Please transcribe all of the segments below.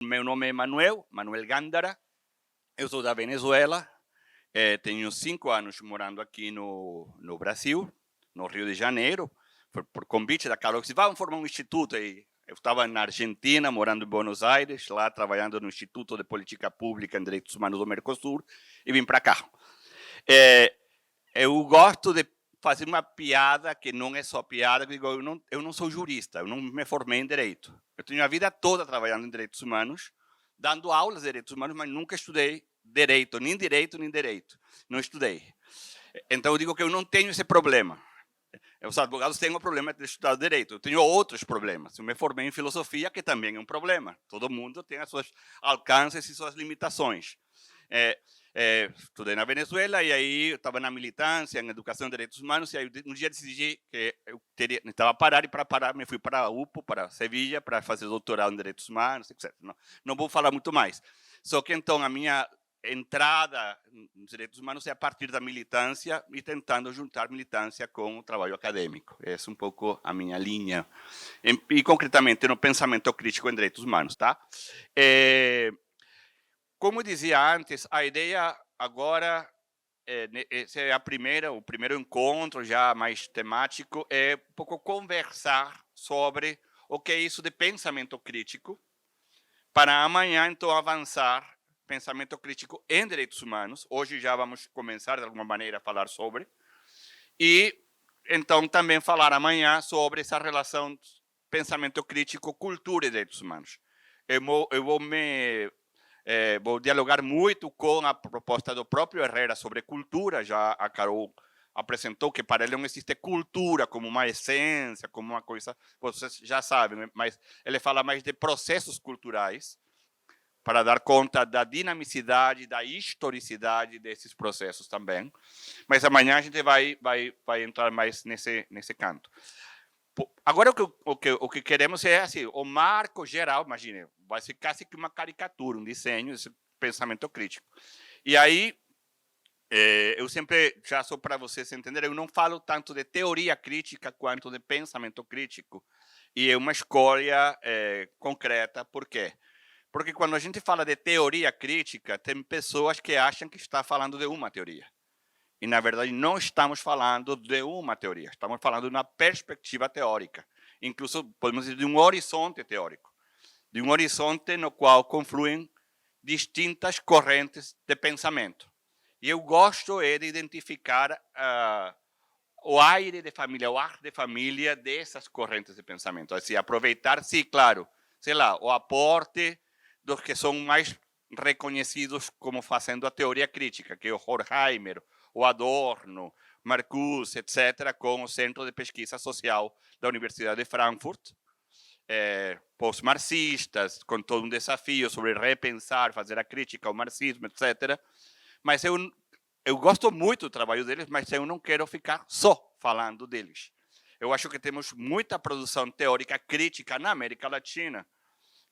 Meu nome é Manuel Gándara, eu sou da Venezuela, tenho 5 anos morando aqui no Brasil, no Rio de Janeiro, por convite da Carol, que vamos formar um instituto aí. Eu estava na Argentina, morando em Buenos Aires, lá trabalhando no Instituto de Política Pública em Direitos Humanos do Mercosul, e vim para cá. Eu gosto de fazer uma piada que não é só piada, que digo, eu não sou jurista, eu não me formei em Direito. Eu tenho a vida toda trabalhando em Direitos Humanos, dando aulas de Direitos Humanos, mas nunca estudei Direito, nem Direito, nem Direito. Não estudei. Então eu digo que eu não tenho esse problema. Os advogados têm o problema de estudar Direito. Eu tenho outros problemas. Eu me formei em Filosofia, que também é um problema. Todo mundo tem os seus alcances e suas limitações. Estudei na Venezuela e aí eu estava na militância, em educação e direitos humanos, e aí um dia decidi que eu necessitava parar, e para parar me fui para a UPO, para Sevilha, para fazer doutorado em direitos humanos, etc. Não vou falar muito mais. Só que então a minha entrada nos direitos humanos é a partir da militância e tentando juntar militância com o trabalho acadêmico. Essa é um pouco a minha linha. E concretamente no pensamento crítico em direitos humanos, tá? Como dizia antes, a ideia agora, esse é o primeiro encontro já mais temático, é um pouco conversar sobre o que é isso de pensamento crítico, para amanhã, então, avançar pensamento crítico em direitos humanos. Hoje já vamos começar, de alguma maneira, a falar sobre. E, então, também falar amanhã sobre essa relação pensamento crítico, cultura e direitos humanos. Eu vou dialogar muito com a proposta do próprio Herrera sobre cultura. Já a Carol apresentou que para ele não existe cultura como uma essência, como uma coisa, vocês já sabem, mas ele fala mais de processos culturais para dar conta da dinamicidade, da historicidade desses processos também. Mas amanhã a gente vai entrar mais nesse canto. Agora, o que queremos é assim, o marco geral, imagine, vai ser quase que uma caricatura, um desenho, esse pensamento crítico. E aí, eu sempre, já só para vocês entenderem, eu não falo tanto de teoria crítica quanto de pensamento crítico. E é uma escolha concreta. Por quê? Porque quando a gente fala de teoria crítica, tem pessoas que acham que está falando de uma teoria. E, na verdade, não estamos falando de uma teoria, estamos falando de uma perspectiva teórica. Incluso, podemos dizer, de um horizonte teórico. De um horizonte no qual confluem distintas correntes de pensamento. E eu gosto de identificar o aire de família, o ar de família dessas correntes de pensamento. Assim, aproveitar, sim, claro, sei lá, o aporte dos que são mais reconhecidos como fazendo a teoria crítica, que é o Horkheimer, o Adorno, Marcuse, etc., com o Centro de Pesquisa Social da Universidade de Frankfurt, pós-marxistas, com todo um desafio sobre repensar, fazer a crítica ao marxismo, etc. Mas eu gosto muito do trabalho deles, mas eu não quero ficar só falando deles. Eu acho que temos muita produção teórica crítica na América Latina,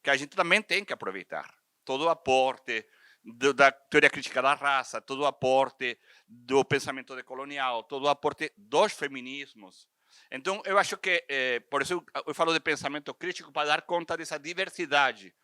que a gente também tem que aproveitar. Todo o aporte da teoria crítica da raça, todo o aporte do pensamento decolonial, todo o aporte dos feminismos. Então, eu acho que, por isso eu falo de pensamento crítico, para dar conta dessa diversidade.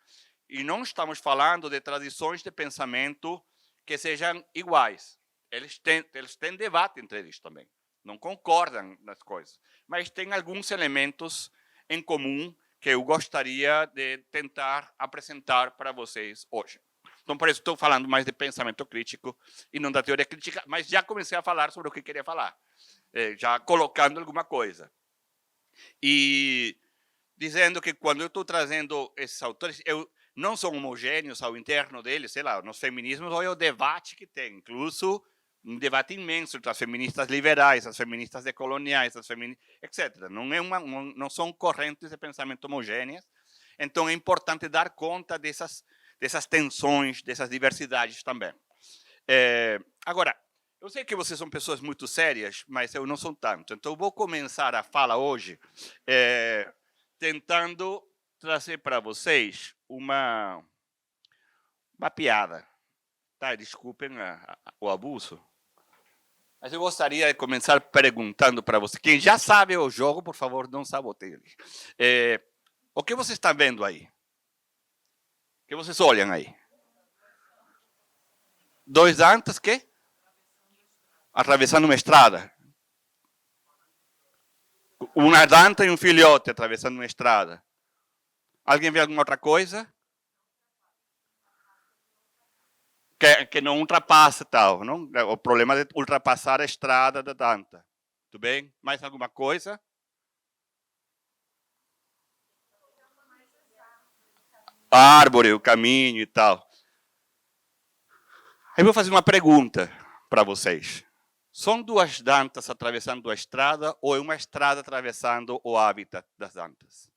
E não estamos falando de tradições de pensamento que sejam iguais. Eles têm debate entre eles também. Não concordam nas coisas. Mas tem alguns elementos em comum que eu gostaria de tentar apresentar para vocês hoje. Então, por isso, estou falando mais de pensamento crítico e não da teoria crítica, mas já comecei a falar sobre o que queria falar, já colocando alguma coisa. E dizendo que quando eu estou trazendo esses autores, não são homogêneos ao interno deles, sei lá, nos feminismos, olha o debate que tem, incluso um debate imenso entre as feministas liberais, as feministas decoloniais, etc. Não são correntes de pensamento homogêneas. Então, é importante dar conta dessas tensões, dessas diversidades também. Agora, eu sei que vocês são pessoas muito sérias, mas eu não sou tanto. Então, eu vou começar a fala hoje tentando trazer para vocês uma piada. Tá? Desculpem o abuso. Mas eu gostaria de começar perguntando para você. Quem já sabe o jogo, por favor, não saboteie. O que você está vendo aí? O que vocês olham aí? Dois dantas que? Atravessando uma estrada. Uma danta e um filhote atravessando uma estrada. Alguém vê alguma outra coisa? Que não ultrapassa tal. Não? O problema é ultrapassar a estrada da danta. Tudo bem? Mais alguma coisa? A árvore, o caminho e tal. Aí eu vou fazer uma pergunta para vocês. São duas dantas atravessando a estrada ou é uma estrada atravessando o hábitat das dantas?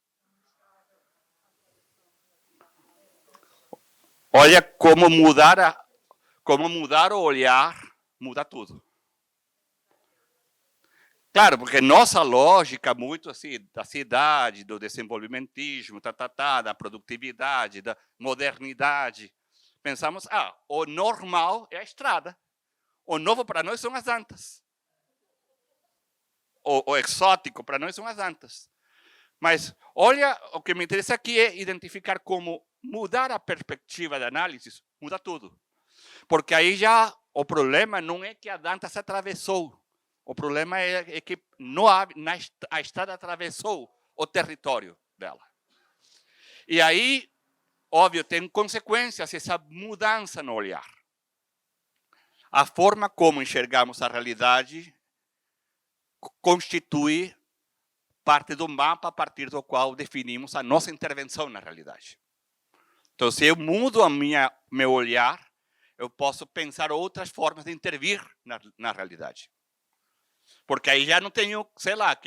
Olha como mudar o olhar muda tudo. Claro, porque nossa lógica muito assim da cidade, do desenvolvimentismo, da produtividade, da modernidade, pensamos, o normal é a estrada. O novo para nós são as dantas. O exótico para nós são as dantas. Mas olha, o que me interessa aqui é identificar como mudar a perspectiva de análise muda tudo. Porque aí já o problema não é que a danta se atravessou. O problema é que a estrada atravessou o território dela. E aí, óbvio, tem consequências essa mudança no olhar. A forma como enxergamos a realidade constitui parte do mapa a partir do qual definimos a nossa intervenção na realidade. Então, se eu mudo meu olhar, eu posso pensar outras formas de intervir na realidade. Porque aí já não tenho, sei lá,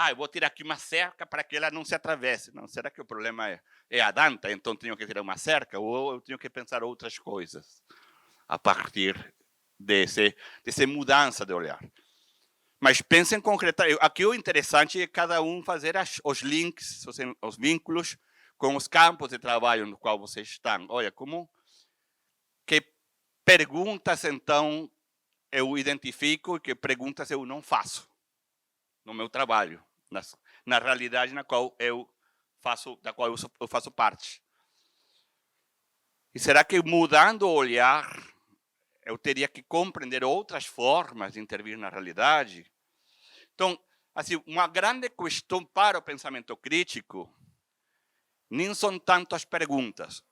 eu vou tirar aqui uma cerca para que ela não se atravesse. Não, será que o problema é a danta? Então tenho que tirar uma cerca? Ou eu tenho que pensar outras coisas a partir dessa mudança de olhar. Mas pensem concretamente. Aqui o interessante é cada um fazer os links, os vínculos com os campos de trabalho no qual vocês estão. Olha, que perguntas, então, eu identifico e que perguntas eu não faço no meu trabalho, na realidade da qual eu faço parte. E será que mudando o olhar, eu teria que compreender outras formas de intervir na realidade? Então, assim, uma grande questão para o pensamento crítico nem são tanto as perguntas,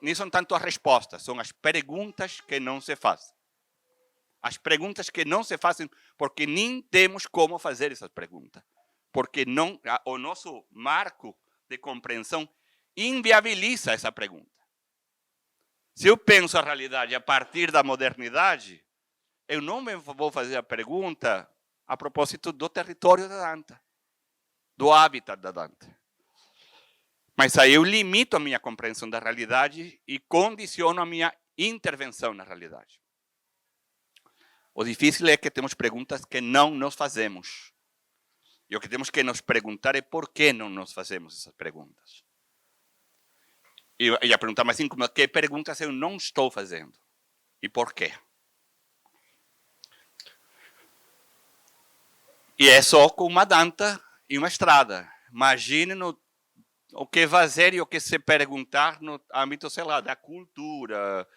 nem são tanto as respostas, são as perguntas que não se fazem. As perguntas que não se fazem porque nem temos como fazer essas perguntas. Porque o nosso marco de compreensão inviabiliza essa pergunta. Se eu penso a realidade a partir da modernidade, eu não vou fazer a pergunta a propósito do território da danta, do hábitat da danta. Mas aí eu limito a minha compreensão da realidade e condiciono a minha intervenção na realidade. O difícil é que temos perguntas que não nos fazemos. E o que temos que nos perguntar é por que não nos fazemos essas perguntas. E a pergunta mais incômoda, que perguntas eu não estou fazendo? E por quê? E é só com uma danta e uma estrada. Imagine o que fazer e o que se perguntar no âmbito, sei lá, da cultura,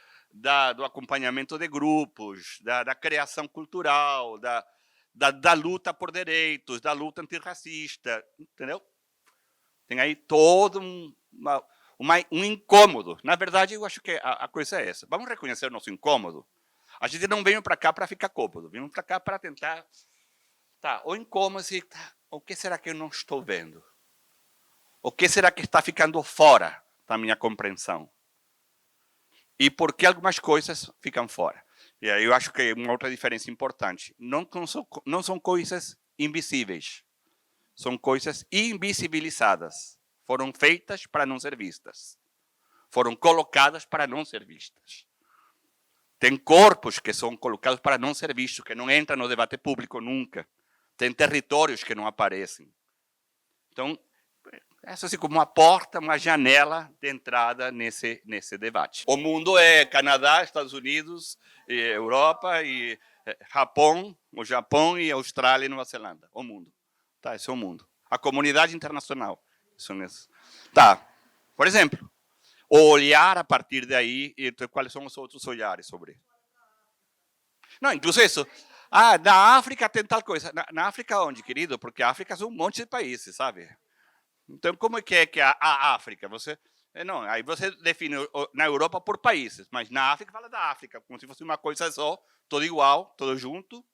do acompanhamento de grupos, da criação cultural, da luta por direitos, da luta antirracista, entendeu? Tem aí todo um incômodo. Na verdade, eu acho que a coisa é essa. Vamos reconhecer o nosso incômodo. A gente não veio para cá para ficar cômodo, veio para cá para tentar... o incômodo, o que será que eu não estou vendo? O que será que está ficando fora da minha compreensão? E por que algumas coisas ficam fora? E aí eu acho que é uma outra diferença importante. Não são coisas invisíveis. São coisas invisibilizadas. Foram feitas para não ser vistas. Foram colocadas para não ser vistas. Tem corpos que são colocados para não ser vistos, que não entram no debate público nunca. Tem territórios que não aparecem. Então, essa é assim como uma porta, uma janela de entrada nesse debate. O mundo é Canadá, Estados Unidos, Europa, e Japão, o Japão e Austrália e Nova Zelândia. O mundo. Esse é o mundo. A comunidade internacional. Isso mesmo. Por exemplo, olhar a partir daí, e então, quais são os outros olhares sobre isso. Não, incluso isso. Na África tem tal coisa. Na África onde, querido? Porque a África são um monte de países, sabe? Então, como é que é a África? Não, aí você define na Europa por países, mas na África fala da África, como se fosse uma coisa só, tudo igual, tudo junto.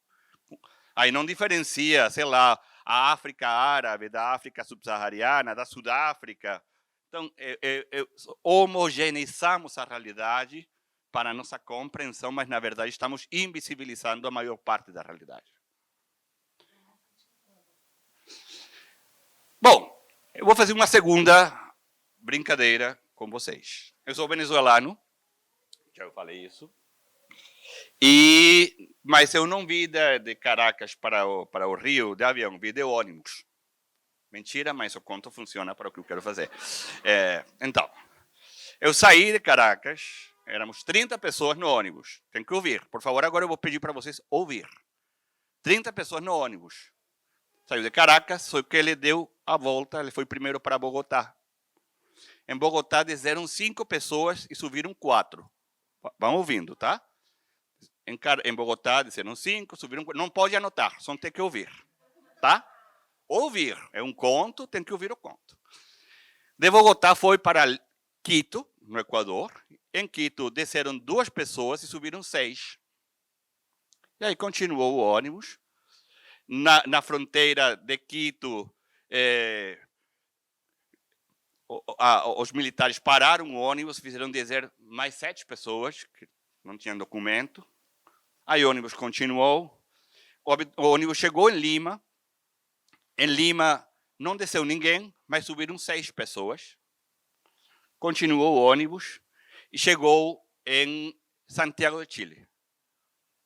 Aí não diferencia, sei lá, a África árabe, da África subsaariana, da Sudáfrica. Então, homogeneizamos a realidade para a nossa compreensão, mas, na verdade, estamos invisibilizando a maior parte da realidade. Bom, eu vou fazer uma segunda brincadeira com vocês. Eu sou venezuelano, já eu falei isso, mas eu não vi de Caracas para o Rio de avião, vi de ônibus. Mentira, mas o conto funciona para o que eu quero fazer. Então, eu saí de Caracas, éramos 30 pessoas no ônibus. Tem que ouvir. Por favor, agora eu vou pedir para vocês ouvir. 30 pessoas no ônibus. Saiu de Caracas, só que ele deu a volta, ele foi primeiro para Bogotá. Em Bogotá desceram 5 pessoas e subiram 4. Vão ouvindo, tá? Em Bogotá desceram 5, subiram 4. Não pode anotar, só tem que ouvir, tá? Ouvir. É um conto, tem que ouvir o conto. De Bogotá foi para Quito, no Equador. Em Quito desceram 2 pessoas e subiram 6. E aí continuou o ônibus. Na fronteira de Quito, os militares pararam o ônibus, fizeram descer mais 7 pessoas, que não tinham documento. Aí o ônibus continuou. O ônibus chegou em Lima. Em Lima não desceu ninguém, mas subiram 6 pessoas. Continuou o ônibus e chegou em Santiago de Chile.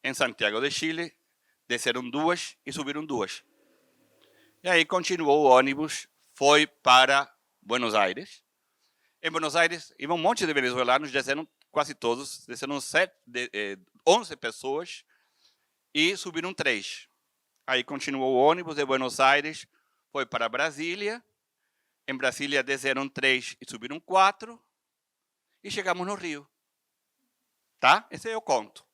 Em Santiago de Chile, desceram 2 e subiram 2. E aí continuou o ônibus, foi para Buenos Aires. Em Buenos Aires, iam um monte de venezuelanos, desceram quase todos, desceram 11 pessoas e subiram 3. Aí continuou o ônibus de Buenos Aires, foi para Brasília. Em Brasília desceram 3 e subiram 4. E chegamos no Rio. Tá? Esse é o conto.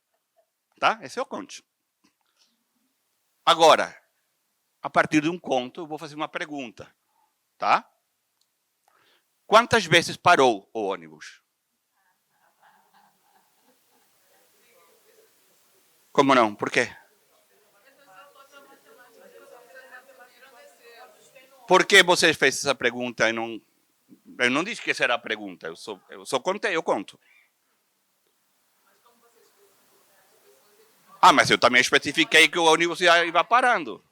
Tá? Esse é o conto. Agora, a partir de um conto, eu vou fazer uma pergunta. Tá? Quantas vezes parou o ônibus? Como não? Por quê? Por que você fez essa pergunta e não... Eu não disse que essa era a pergunta, eu só contei, eu conto. Mas eu também especifiquei que o ônibus ia parando.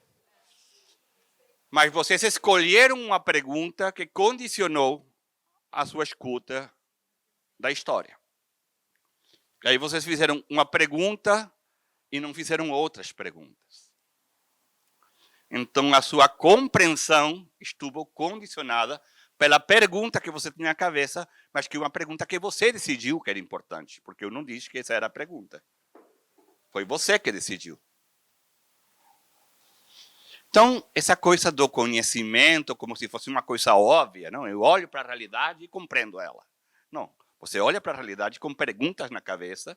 Mas vocês escolheram uma pergunta que condicionou a sua escuta da história. E aí vocês fizeram uma pergunta e não fizeram outras perguntas. Então, a sua compreensão estuvo condicionada pela pergunta que você tinha na cabeça, mas que é uma pergunta que você decidiu que era importante, porque eu não disse que essa era a pergunta. Foi você que decidiu. Então, essa coisa do conhecimento, como se fosse uma coisa óbvia, não? Eu olho para a realidade e compreendo ela. Não, você olha para a realidade com perguntas na cabeça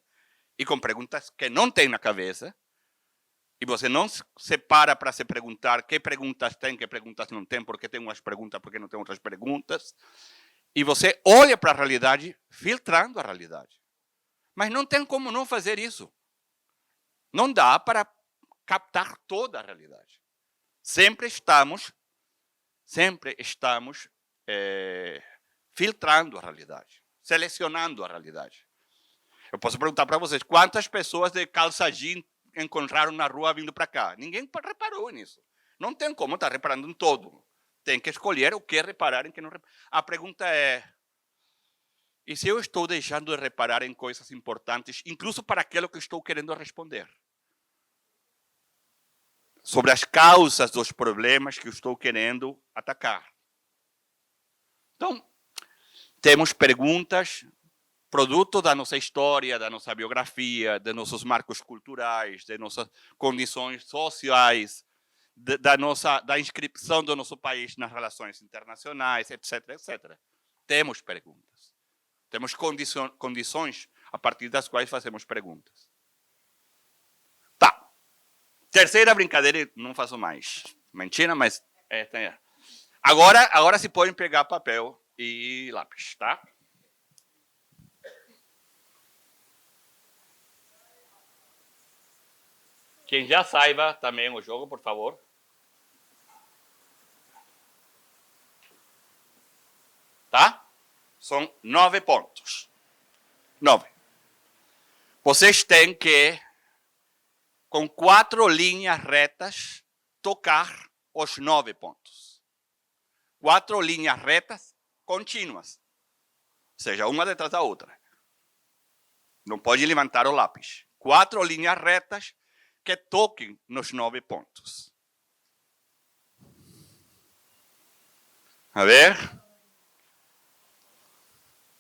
e com perguntas que não tem na cabeça, e você não se para se perguntar que perguntas tem, que perguntas não tem, porque tem umas perguntas, porque não tem outras perguntas. E você olha para a realidade filtrando a realidade. Mas não tem como não fazer isso. Não dá para captar toda a realidade. Sempre estamos filtrando a realidade, selecionando a realidade. Eu posso perguntar para vocês, quantas pessoas de calça jeans encontraram na rua vindo para cá? Ninguém reparou nisso. Não tem como estar reparando em todo. Tem que escolher o que reparar e o que não reparar. A pergunta é, e se eu estou deixando de reparar em coisas importantes, incluso para aquilo que estou querendo responder? Sobre as causas dos problemas que eu estou querendo atacar. Então, temos perguntas produto da nossa história, da nossa biografia, de nossos marcos culturais, de nossas condições sociais, da inscrição do nosso país nas relações internacionais, etc., etc. Temos perguntas. Temos condições a partir das quais fazemos perguntas. Tá. Terceira brincadeira, não faço mais. Mentira, mas é. Agora se podem pegar papel e lápis, tá? Quem já saiba também o jogo, por favor. Tá? São 9 pontos. 9. Vocês têm que, com 4 linhas retas, tocar os 9 pontos. 4 linhas retas contínuas. Ou seja, uma detrás da outra. Não pode levantar o lápis. 4 linhas retas que toquem nos 9 pontos. A ver.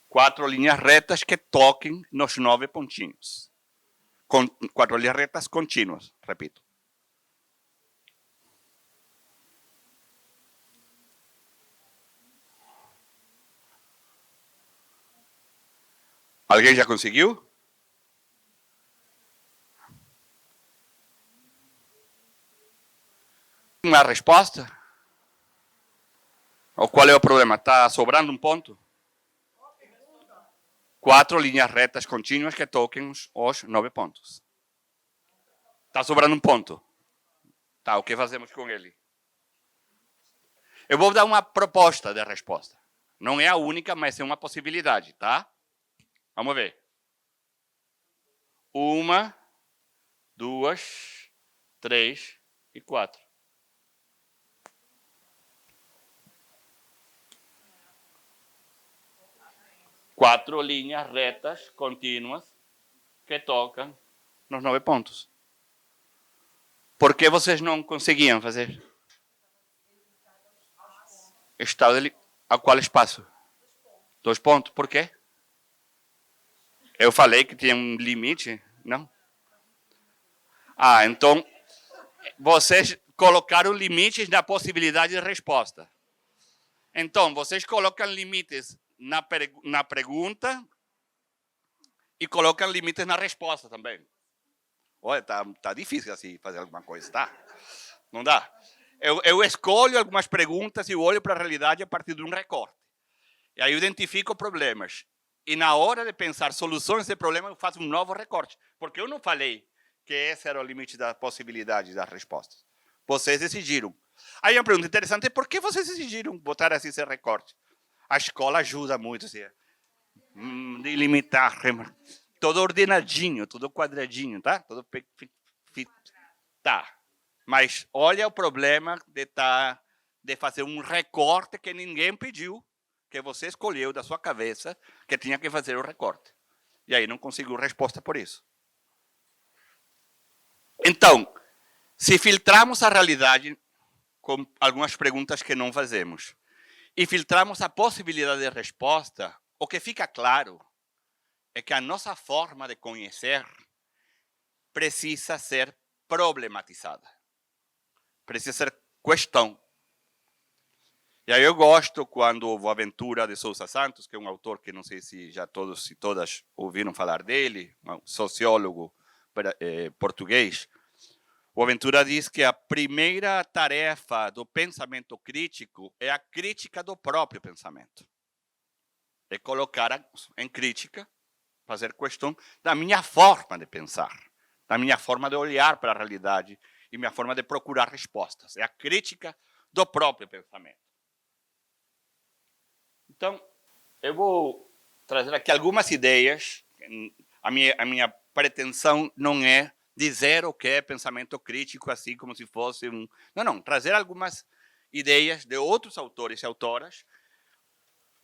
4 linhas retas que toquem nos 9 pontinhos. 4 linhas retas contínuas, repito. Alguém já conseguiu? Uma resposta? Ou qual é o problema? Está sobrando um ponto? 4 linhas retas contínuas que toquem os 9 pontos. Está sobrando um ponto. Tá, o que fazemos com ele? Eu vou dar uma proposta de resposta. Não é a única, mas é uma possibilidade, tá? Vamos ver. 1, 2, 3 e 4. Quatro linhas retas contínuas que tocam nos 9 pontos. Por que vocês não conseguiam fazer? Estado a qual espaço? 2 pontos. Por quê? Eu falei que tinha um limite? Não? Ah, então vocês colocaram limites na possibilidade de resposta. Então, vocês colocam limites na pergunta e colocam limites na resposta também. Olha, tá difícil assim fazer alguma coisa, tá? Não dá. Eu escolho algumas perguntas e olho para a realidade a partir de um recorte. E aí eu identifico problemas. E na hora de pensar soluções de problema, eu faço um novo recorte. Porque eu não falei que esse era o limite da possibilidade das respostas. Vocês decidiram. Aí uma pergunta interessante é por que vocês decidiram botar assim esse recorte? A escola ajuda muito, assim, de limitar, todo ordenadinho, todo quadradinho, tá? Todo tá. Mas olha o problema de fazer um recorte que ninguém pediu, que você escolheu da sua cabeça, que tinha que fazer o recorte. E aí não conseguiu resposta por isso. Então, se filtrarmos a realidade com algumas perguntas que não fazemos e filtrarmos a possibilidade de resposta, o que fica claro é que a nossa forma de conhecer precisa ser problematizada. Precisa ser questão. E aí eu gosto quando o Boaventura de Sousa Santos, que é um autor que não sei se já todos e todas ouviram falar dele, um sociólogo português, o Boaventura diz que a primeira tarefa do pensamento crítico é a crítica do próprio pensamento. É colocar em crítica, fazer questão da minha forma de pensar, da minha forma de olhar para a realidade e minha forma de procurar respostas. É a crítica do próprio pensamento. Então, eu vou trazer aqui algumas ideias. A minha pretensão não é dizer o que é pensamento crítico, assim como se fosse um... Não, trazer algumas ideias de outros autores e autoras.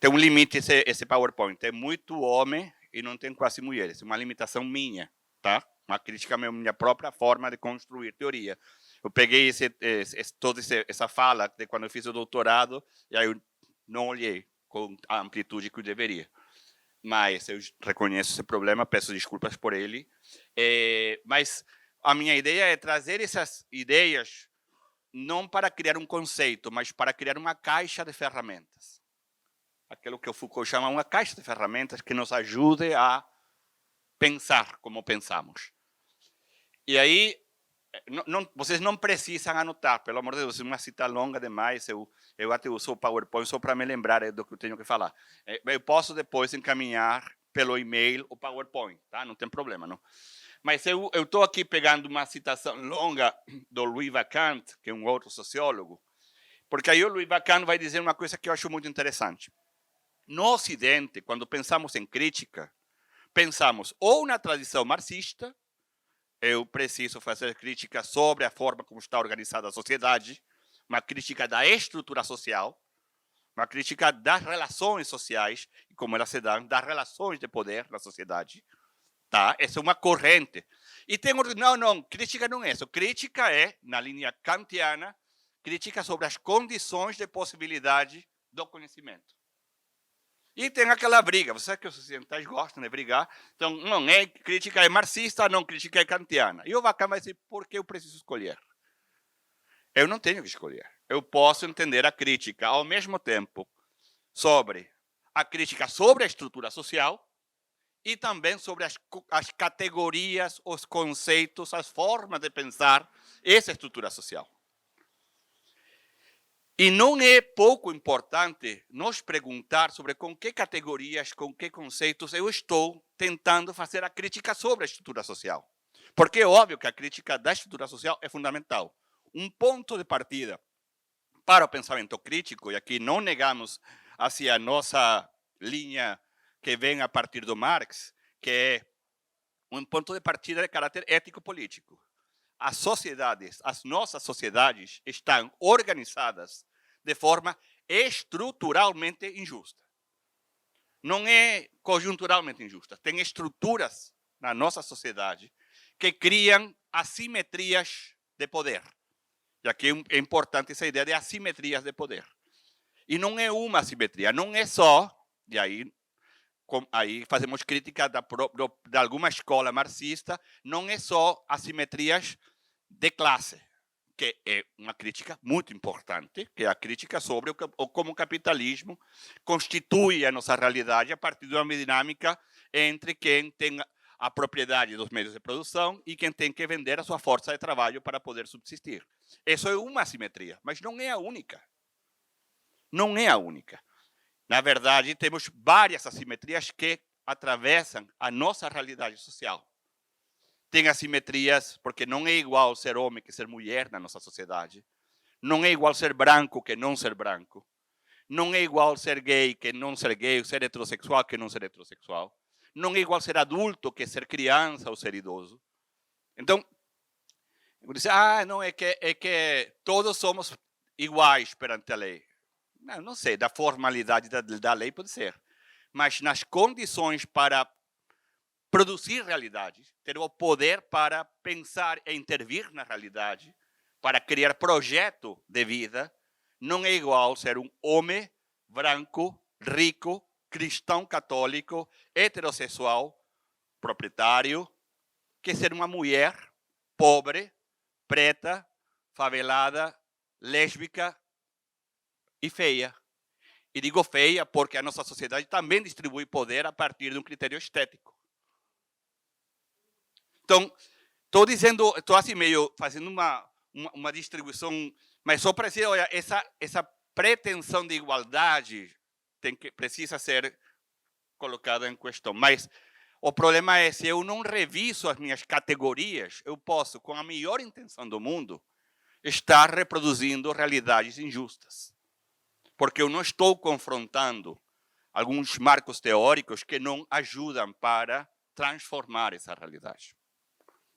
Tem um limite esse PowerPoint. É muito homem e não tem quase mulheres. É uma limitação minha, tá? Uma crítica à minha própria forma de construir teoria. Eu peguei toda essa fala de quando eu fiz o doutorado e aí eu não olhei com a amplitude que eu deveria. Mas eu reconheço esse problema, peço desculpas por ele. Mas a minha ideia é trazer essas ideias não para criar um conceito, mas para criar uma caixa de ferramentas. aquilo que o Foucault chama uma caixa de ferramentas que nos ajude a pensar como pensamos. E aí, vocês não precisam anotar, pelo amor de Deus, é uma cita longa demais, eu até uso o PowerPoint só para me lembrar do que eu tenho que falar. Eu posso depois encaminhar pelo e-mail o PowerPoint, tá? Não tem problema, não. Mas eu estou aqui pegando uma citação longa do Louis Vacant, que é um outro sociólogo, porque aí o Louis Vacant vai dizer uma coisa que eu acho muito interessante. No Ocidente, quando pensamos em crítica, pensamos ou na tradição marxista, eu preciso fazer crítica sobre a forma como está organizada a sociedade, uma crítica da estrutura social, uma crítica das relações sociais e como elas se dão, das relações de poder na sociedade. Tá? Essa é uma corrente. E tem outro, não, crítica não é isso. Crítica é, na linha kantiana, crítica sobre as condições de possibilidade do conhecimento. E tem aquela briga, você sabe que os ocidentais gostam de brigar, então não é crítica é marxista, não, crítica é kantiana. E o Vacant vai dizer, por que eu preciso escolher? Eu não tenho que escolher. Eu posso entender a crítica ao mesmo tempo sobre a crítica sobre a estrutura social e também sobre as categorias, os conceitos, as formas de pensar essa estrutura social. E não é pouco importante nos perguntar sobre com que categorias, com que conceitos eu estou tentando fazer a crítica sobre a estrutura social. Porque é óbvio que a crítica da estrutura social é fundamental. Um ponto de partida para o pensamento crítico, e aqui não negamos hacia a nossa linha que vem a partir do Marx, que é um ponto de partida de caráter ético-político. As sociedades, as nossas sociedades estão organizadas de forma estruturalmente injusta. Não é conjunturalmente injusta. Tem estruturas na nossa sociedade que criam assimetrias de poder. E aqui é importante essa ideia de assimetrias de poder. E não é uma assimetria, não é só, e aí fazemos crítica de alguma escola marxista, não é só assimetrias de classe, que é uma crítica muito importante, que é a crítica sobre como o capitalismo constitui a nossa realidade a partir de uma dinâmica entre quem tem a propriedade dos meios de produção e quem tem que vender a sua força de trabalho para poder subsistir. Isso é uma assimetria, mas não é a única. Não é a única. Na verdade, temos várias assimetrias que atravessam a nossa realidade social. Tem assimetrias, porque não é igual ser homem que ser mulher na nossa sociedade. Não é igual ser branco que não ser branco. Não é igual ser gay que não ser gay, ser heterossexual que não ser heterossexual. Não é igual ser adulto que ser criança ou ser idoso. Então, eu disse, não, é que todos somos iguais perante a lei. Não sei, da formalidade da lei pode ser. Mas nas condições para produzir realidade, ter o poder para pensar e intervir na realidade, para criar projeto de vida, não é igual ser um homem branco, rico, cristão católico, heterossexual, proprietário, que ser uma mulher pobre, preta, favelada, lésbica e feia. E digo feia porque a nossa sociedade também distribui poder a partir de um critério estético. Então, estou assim meio fazendo uma distribuição, mas só para dizer, olha, essa pretensão de igualdade precisa ser colocada em questão. Mas o problema é, se eu não reviso as minhas categorias, eu posso, com a melhor intenção do mundo, estar reproduzindo realidades injustas. Porque eu não estou confrontando alguns marcos teóricos que não ajudam para transformar essa realidade.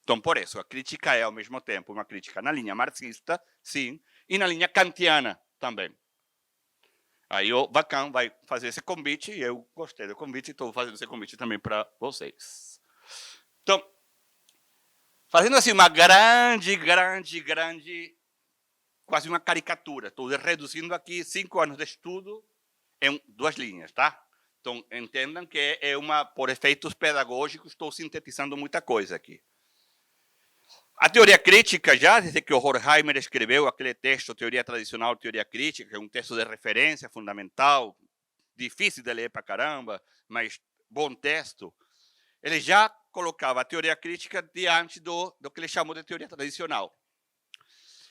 Então, por isso, a crítica é, ao mesmo tempo, uma crítica na linha marxista, sim, e na linha kantiana também. Aí o Vacant vai fazer esse convite, e eu gostei do convite, e estou fazendo esse convite também para vocês. Então, fazendo assim uma grande, quase uma caricatura. Estou reduzindo aqui 5 anos de estudo em 2 linhas, tá? Então, entendam que por efeitos pedagógicos, estou sintetizando muita coisa aqui. A teoria crítica, já desde que o Horkheimer escreveu aquele texto, Teoria Tradicional, Teoria Crítica, que é um texto de referência fundamental, difícil de ler para caramba, mas bom texto, ele já colocava a teoria crítica diante do que ele chamou de teoria tradicional.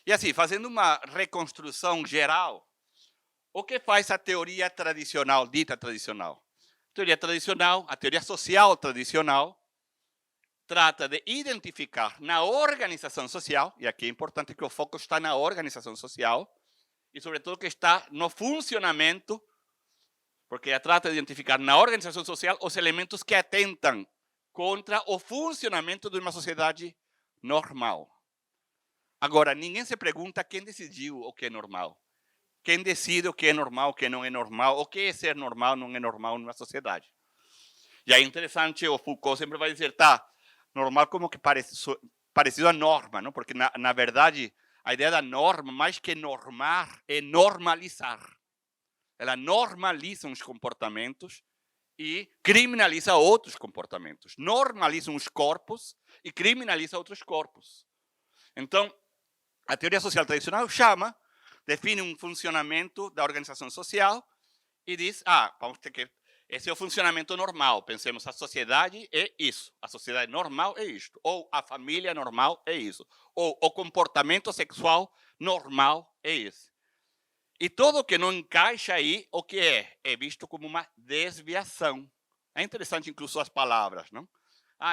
E assim, fazendo uma reconstrução geral, o que faz a teoria tradicional, dita tradicional? A teoria tradicional, a teoria social tradicional, trata de identificar na organização social, e aqui é importante que o foco está na organização social, e sobretudo que está no funcionamento, porque ela trata de identificar na organização social os elementos que atentam contra o funcionamento de uma sociedade normal. Agora, ninguém se pergunta quem decidiu o que é normal. Quem decide o que é normal, o que não é normal, o que é ser normal, não é normal numa sociedade. E é interessante, o Foucault sempre vai dizer, tá, normal como que parecido à norma, não? Porque, na verdade, a ideia da norma, mais que normar, é normalizar. Ela normaliza uns comportamentos e criminaliza outros comportamentos. Normaliza uns corpos e criminaliza outros corpos. Então, a teoria social tradicional define um funcionamento da organização social e diz, vamos ter que... Esse é o funcionamento normal. Pensemos, a sociedade é isso. A sociedade normal é isto. Ou a família normal é isso. Ou o comportamento sexual normal é esse. E tudo que não encaixa aí, o que é? É visto como uma desviação. É interessante incluso as palavras, não?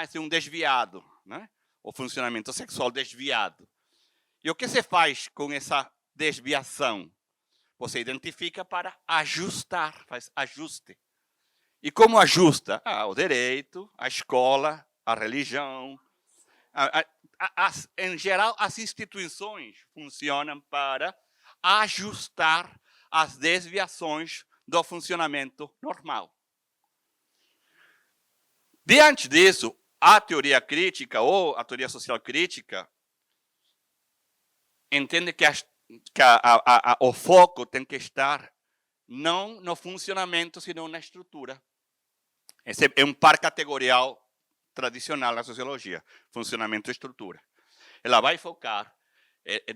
Esse é um desviado, né? O funcionamento sexual desviado. E o que se faz com essa desviação? Você identifica para ajustar, faz ajuste. E como ajusta? O direito, a escola, a religião. Em geral, as instituições funcionam para ajustar as desviações do funcionamento normal. Diante disso, a teoria crítica ou a teoria social crítica entende que o foco tem que estar não no funcionamento, senão na estrutura. Esse é um par categorial tradicional na sociologia, funcionamento e estrutura. Ela vai focar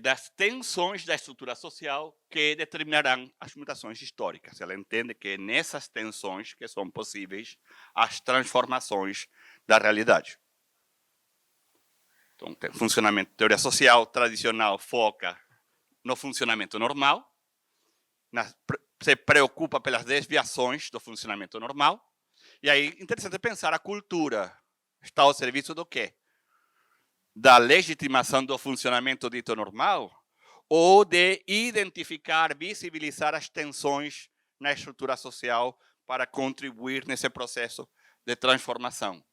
das tensões da estrutura social que determinarão as mutações históricas. Ela entende que é nessas tensões que são possíveis as transformações da realidade. Então, funcionamento, teoria social tradicional foca no funcionamento normal, se preocupa pelas desviações do funcionamento normal, e aí é interessante pensar a cultura está ao serviço do quê? Da legitimação do funcionamento dito normal ou de identificar, visibilizar as tensões na estrutura social para contribuir nesse processo de transformação.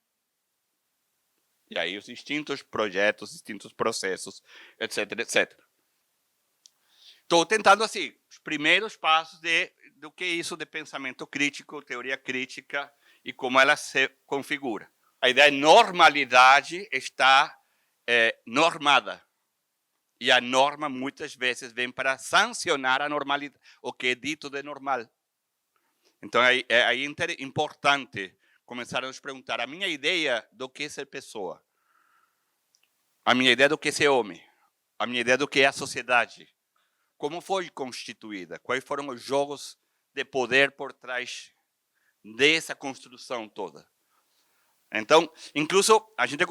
E aí os distintos projetos, distintos processos, etc, etc. Estou tentando, assim, os primeiros passos do que é isso de pensamento crítico, teoria crítica e como ela se configura. A ideia de normalidade está normada. E a norma, muitas vezes, vem para sancionar a normalidade, o que é dito de normal. Então, aí é importante começar a nos perguntar, a minha ideia do que é ser pessoa, a minha ideia do que é ser homem, a minha ideia do que é a sociedade, como foi constituída, quais foram os jogos de poder por trás dessa construção toda. Então, incluso, a gente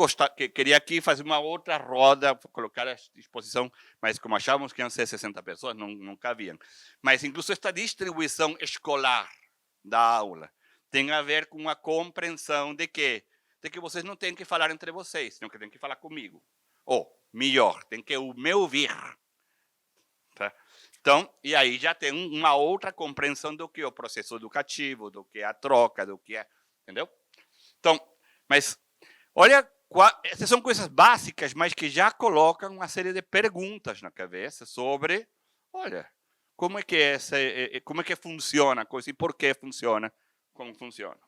queria aqui fazer uma outra roda, colocar à disposição, mas como achávamos que iam ser 60 pessoas, não cabiam. Mas, incluso, esta distribuição escolar da aula tem a ver com a compreensão de que vocês não têm que falar entre vocês, senão que têm que falar comigo. Ou, melhor, tem que me ouvir. Tá? Então, e aí já tem uma outra compreensão do que é o processo educativo, do que é a troca, do que é... Entendeu? Então, mas, olha, essas são coisas básicas, mas que já colocam uma série de perguntas na cabeça sobre, olha, como é que funciona a coisa e por que funciona como funciona.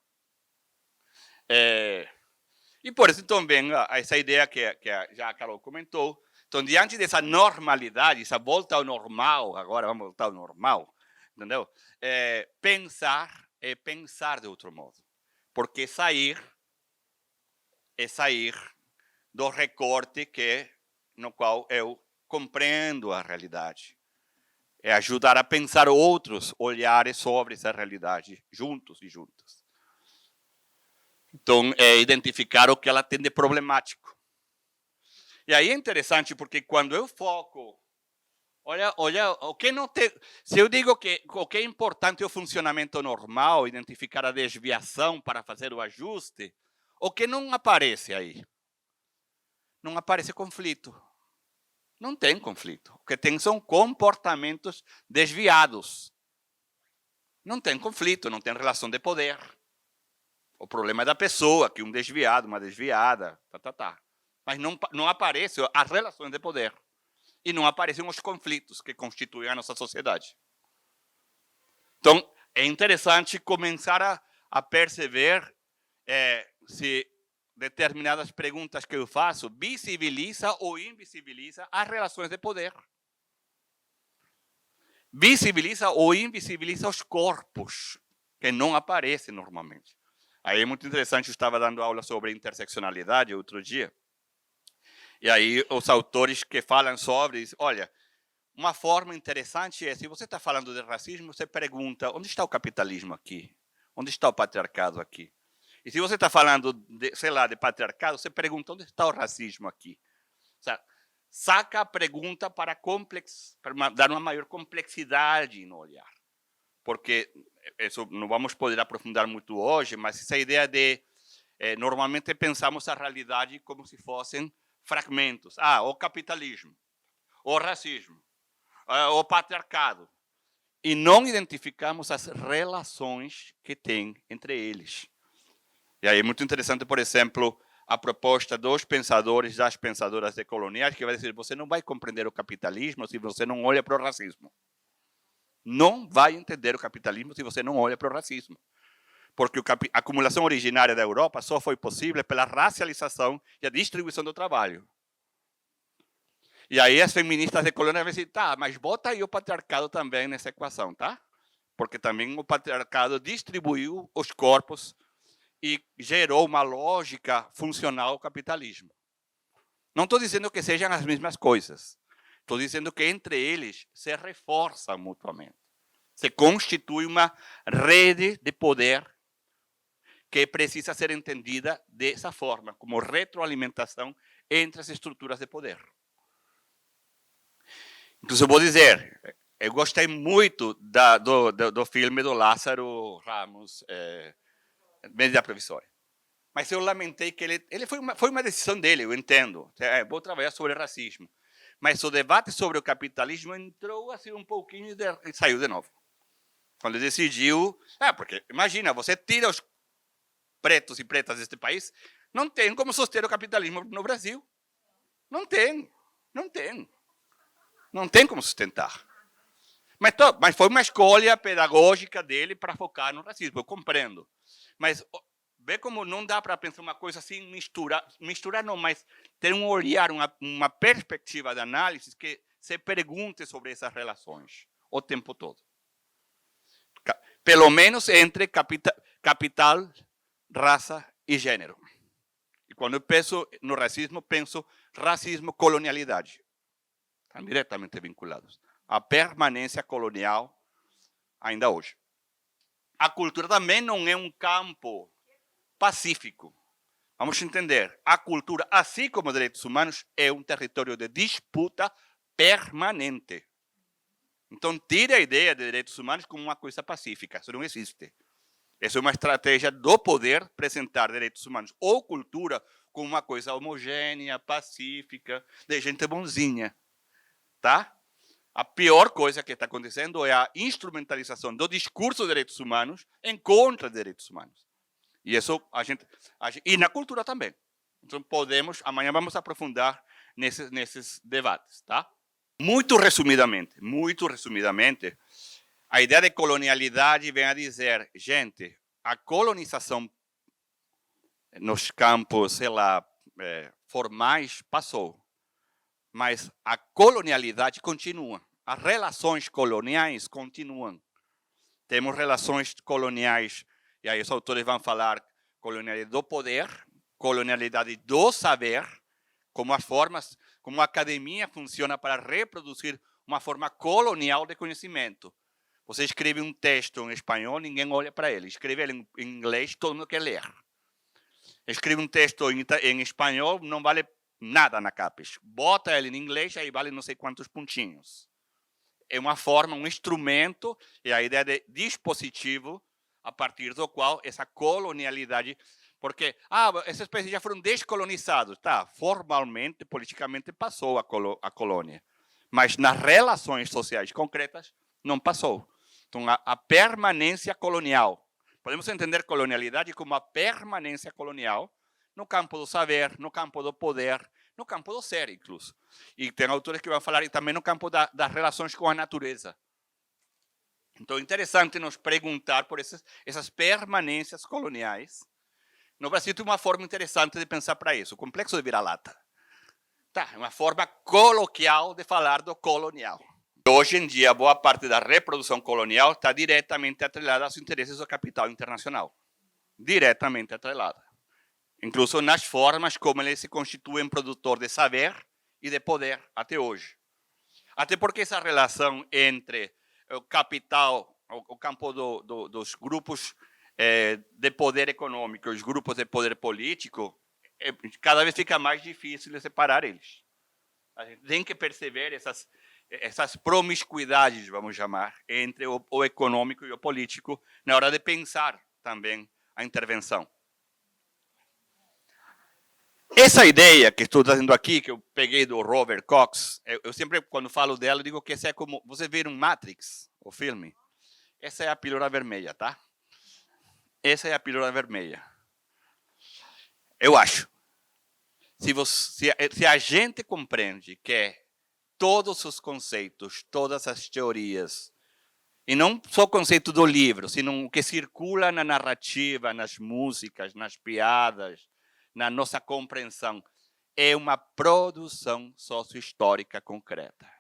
E por isso, então, vem essa ideia que já a Carol comentou. Então, diante dessa normalidade, essa volta ao normal, agora vamos voltar ao normal, entendeu? Pensar é pensar de outro modo. Porque sair do recorte no qual eu compreendo a realidade. é ajudar a pensar outros olhares sobre essa realidade, juntos e juntas. Então, é identificar o que ela tem de problemático. E aí é interessante, porque quando eu foco, olha, o que não tem, se eu digo que o que é importante é o funcionamento normal, identificar a desviação para fazer o ajuste, o que não aparece aí? Não aparece conflito. Não tem conflito. O que tem são comportamentos desviados. Não tem conflito, não tem relação de poder. O problema é da pessoa, que um desviado, uma desviada, Mas não aparecem as relações de poder. E não aparecem os conflitos que constituem a nossa sociedade. Então, é interessante começar a perceber se determinadas perguntas que eu faço visibiliza ou invisibiliza as relações de poder. Visibiliza ou invisibiliza os corpos, que não aparecem normalmente. Aí é muito interessante, eu estava dando aula sobre interseccionalidade outro dia, e aí os autores que falam sobre, olha, uma forma interessante é, se você está falando de racismo, você pergunta, onde está o capitalismo aqui? Onde está o patriarcado aqui? E se você está falando, de patriarcado, você pergunta, onde está o racismo aqui? Saca a pergunta para dar uma maior complexidade no olhar. Porque isso não vamos poder aprofundar muito hoje, mas essa ideia de, normalmente pensamos a realidade como se fossem fragmentos. O capitalismo, o racismo, o patriarcado. E não identificamos as relações que tem entre eles. E aí é muito interessante, por exemplo, a proposta dos pensadores, das pensadoras decoloniais, que vai dizer, você não vai compreender o capitalismo se você não olha para o racismo. Não vai entender o capitalismo se você não olha para o racismo. Porque a acumulação originária da Europa só foi possível pela racialização e a distribuição do trabalho. E aí as feministas decoloniais vão dizer, mas bota aí o patriarcado também nessa equação, tá? Porque também o patriarcado distribuiu os corpos e gerou uma lógica funcional ao capitalismo. Não estou dizendo que sejam as mesmas coisas. Estou dizendo que entre eles se reforçam mutuamente. Se constitui uma rede de poder que precisa ser entendida dessa forma, como retroalimentação entre as estruturas de poder. Então, eu vou dizer, eu gostei muito do filme do Lázaro Ramos, Medida Provisória. Mas eu lamentei que ele foi uma decisão dele, eu entendo. Vou trabalhar sobre racismo. Mas o debate sobre o capitalismo entrou assim um pouquinho e saiu de novo. Quando ele decidiu... porque imagina, você tira os pretos e pretas deste país, não tem como suster o capitalismo no Brasil. Não tem. Não tem. Não tem como sustentar. Mas foi uma escolha pedagógica dele para focar no racismo, eu compreendo. Mas vê como não dá para pensar uma coisa assim, misturar não, mas ter um olhar, uma perspectiva de análise que se pergunte sobre essas relações o tempo todo. Pelo menos entre capital, raça e gênero. E quando eu penso no racismo, penso racismo, colonialidade. Estão diretamente vinculados. A permanência colonial ainda hoje. A cultura também não é um campo pacífico. Vamos entender, a cultura, assim como os direitos humanos, é um território de disputa permanente. Então, tire a ideia de direitos humanos como uma coisa pacífica. Isso não existe. Essa é uma estratégia do poder apresentar direitos humanos ou cultura como uma coisa homogênea, pacífica, de gente bonzinha. Tá? A pior coisa que está acontecendo é a instrumentalização do discurso de direitos humanos em contra de direitos humanos. E isso e na cultura também. Então amanhã vamos aprofundar nesses debates, tá? Muito resumidamente, a ideia de colonialidade vem a dizer, gente, a colonização nos campos, formais passou. Mas a colonialidade continua. As relações coloniais continuam. Temos relações coloniais, e aí os autores vão falar colonialidade do poder, colonialidade do saber, como as formas, como a academia funciona para reproduzir uma forma colonial de conhecimento. Você escreve um texto em espanhol, ninguém olha para ele. Escreve ele em inglês, todo mundo quer ler. Escreve um texto em espanhol, não vale nada na CAPES. Bota ele em inglês, aí vale não sei quantos pontinhos. É uma forma, um instrumento, e a ideia de dispositivo a partir do qual essa colonialidade... Porque esses países já foram descolonizados. Tá, formalmente, politicamente, passou a colônia. Mas nas relações sociais concretas, não passou. Então, a permanência colonial. Podemos entender colonialidade como a permanência colonial no campo do saber, no campo do poder, no campo do ser, incluso. E tem autores que vão falar também no campo das relações com a natureza. Então, é interessante nos perguntar por essas permanências coloniais. No Brasil tem uma forma interessante de pensar para isso, o complexo de vira-lata. Tá, é uma forma coloquial de falar do colonial. Hoje em dia, boa parte da reprodução colonial está diretamente atrelada aos interesses do capital internacional. Diretamente atrelada. Incluso nas formas como ele se constitui produtor de saber e de poder até hoje. Até porque essa relação entre o capital, o campo dos grupos de poder econômico e os grupos de poder político, cada vez fica mais difícil de separar eles. A gente tem que perceber essas promiscuidades, vamos chamar, entre o econômico e o político na hora de pensar também a intervenção. Essa ideia que estou trazendo aqui, que eu peguei do Robert Cox, eu sempre, quando falo dela, digo que essa é como... Você vê um Matrix, o filme? Essa é a pílula vermelha, tá? Essa é a pílula vermelha. Eu acho. Se a gente compreende que todos os conceitos, todas as teorias, e não só o conceito do livro, sino o que circula na narrativa, nas músicas, nas piadas, na nossa compreensão, é uma produção sociohistórica concreta.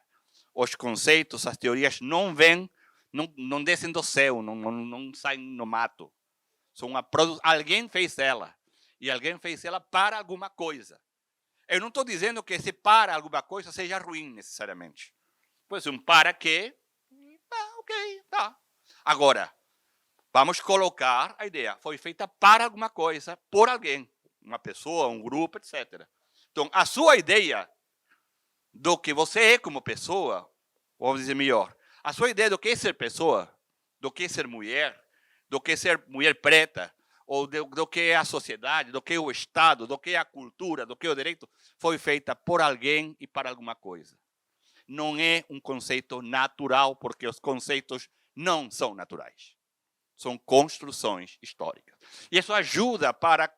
Os conceitos, as teorias não vêm, não descem do céu, não saem no mato. Alguém fez ela. E alguém fez ela para alguma coisa. Eu não estou dizendo que esse para alguma coisa seja ruim, necessariamente. Pois para que... ok, tá. Agora, vamos colocar a ideia. Foi feita para alguma coisa, por alguém. Uma pessoa, um grupo, etc. Então, a sua ideia do que você é como pessoa, vamos dizer melhor, a sua ideia do que é ser pessoa, do que é ser mulher preta, ou do que é a sociedade, do que é o Estado, do que é a cultura, do que é o direito, foi feita por alguém e para alguma coisa. Não é um conceito natural, porque os conceitos não são naturais. São construções históricas. E isso ajuda para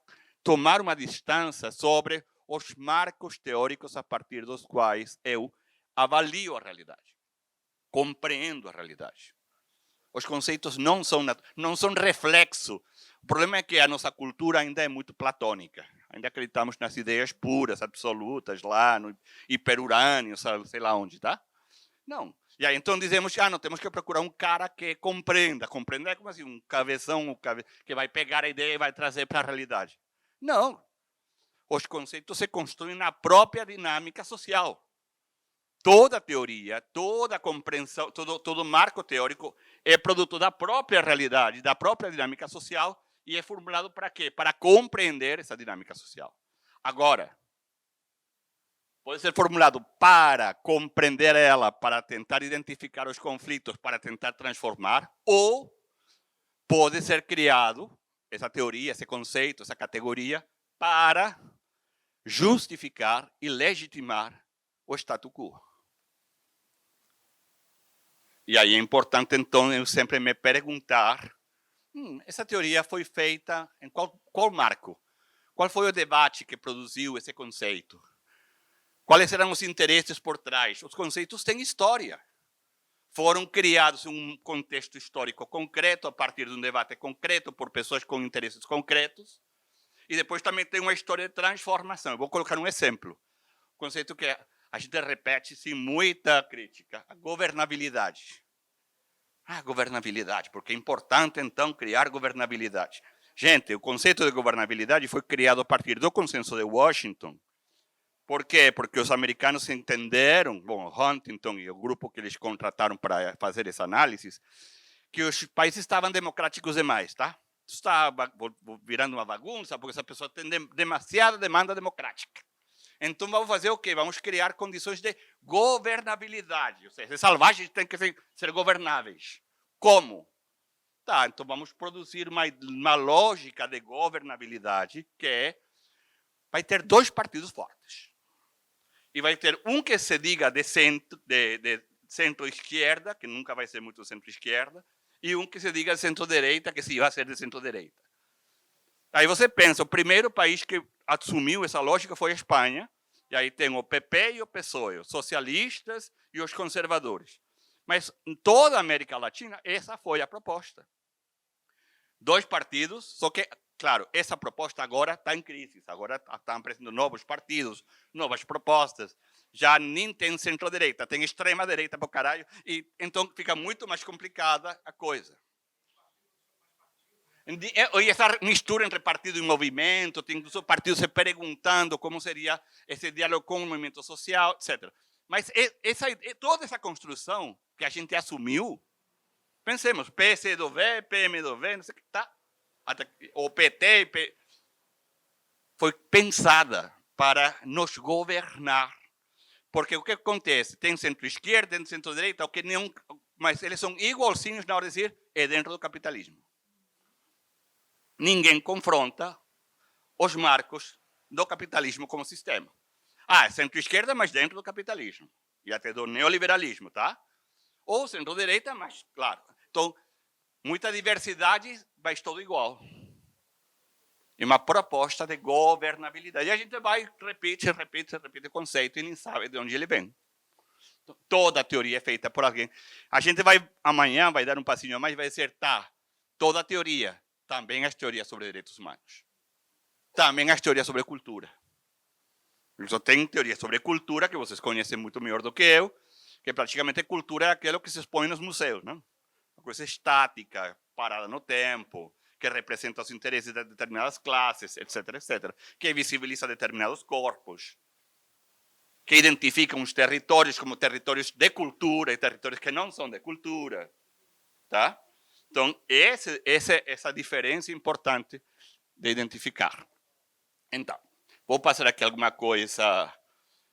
tomar uma distância sobre os marcos teóricos a partir dos quais eu avalio a realidade, compreendo a realidade. Os conceitos não são reflexo. O problema é que a nossa cultura ainda é muito platônica. Ainda acreditamos nas ideias puras, absolutas, lá no hiperurânio, sei lá onde, tá? Não. E aí então dizemos, não, temos que procurar um cara que compreenda. Compreender é como assim, um cabeção que vai pegar a ideia e vai trazer para a realidade. Não. Os conceitos se construem na própria dinâmica social. Toda teoria, toda compreensão, todo marco teórico é produto da própria realidade, da própria dinâmica social, e é formulado para quê? Para compreender essa dinâmica social. Agora, pode ser formulado para compreender ela, para tentar identificar os conflitos, para tentar transformar, ou pode ser criado, essa teoria, esse conceito, essa categoria, para justificar e legitimar o statu quo. E aí é importante, então, eu sempre me perguntar, essa teoria foi feita em qual marco? Qual foi o debate que produziu esse conceito? Quais eram os interesses por trás? Os conceitos têm história. Foram criados em um contexto histórico concreto, a partir de um debate concreto, por pessoas com interesses concretos. E depois também tem uma história de transformação. Eu vou colocar um exemplo. O conceito que a gente repete sem muita crítica. A governabilidade. Governabilidade, porque é importante, então, criar governabilidade. Gente, o conceito de governabilidade foi criado a partir do consenso de Washington, Por quê? Porque os americanos entenderam, bom, Huntington e o grupo que eles contrataram para fazer essa análise, que os países estavam democráticos demais, tá? Estava virando uma bagunça, porque essa pessoa tem demasiada demanda democrática. Então, vamos fazer o quê? Vamos criar condições de governabilidade. Ou seja, os selvagens têm que ser governáveis. Como? Tá, então vamos produzir uma lógica de governabilidade que vai ter dois partidos fortes. E vai ter um que se diga de centro-esquerda, que nunca vai ser muito centro-esquerda, e um que se diga de centro-direita, que sim vai ser de centro-direita. Aí você pensa, o primeiro país que assumiu essa lógica foi a Espanha, e aí tem o PP e o PSOE, os socialistas e os conservadores. Mas em toda a América Latina, essa foi a proposta. Dois partidos, só que, claro, essa proposta agora está em crise. Agora estão aparecendo novos partidos, novas propostas. Já nem tem centro-direita, tem extrema-direita para o caralho. E então fica muito mais complicada a coisa. E essa mistura entre partido e movimento, tem o partido se perguntando como seria esse diálogo com o movimento social, etc. Mas toda essa construção que a gente assumiu, pensemos, PCdoB, PMdoB, não sei o que, tá? O PT, foi pensada para nos governar. Porque o que acontece? Tem centro-esquerda, tem centro-direita, mas eles são igualzinhos na hora de dizer, é dentro do capitalismo. Ninguém confronta os marcos do capitalismo como sistema. É centro-esquerda, mas dentro do capitalismo. E até do neoliberalismo, tá? Ou centro-direita, mas, claro. Então, muita diversidade, mas todo igual. E uma proposta de governabilidade. E a gente vai, repete o conceito e nem sabe de onde ele vem. Toda a teoria é feita por alguém. A gente vai, amanhã, vai dar um passinho a mais e vai acertar toda a teoria. Também as teorias sobre direitos humanos. Também as teorias sobre cultura. Só tem teoria sobre cultura, que vocês conhecem muito melhor do que eu, que praticamente cultura é aquilo que se expõe nos museus, não? Uma coisa estática, parada no tempo, que representa os interesses de determinadas classes, etc., etc., que visibiliza determinados corpos, que identificam os territórios como territórios de cultura e territórios que não são de cultura, tá? Então, essa diferença é importante de identificar. Então, vou passar aqui alguma coisa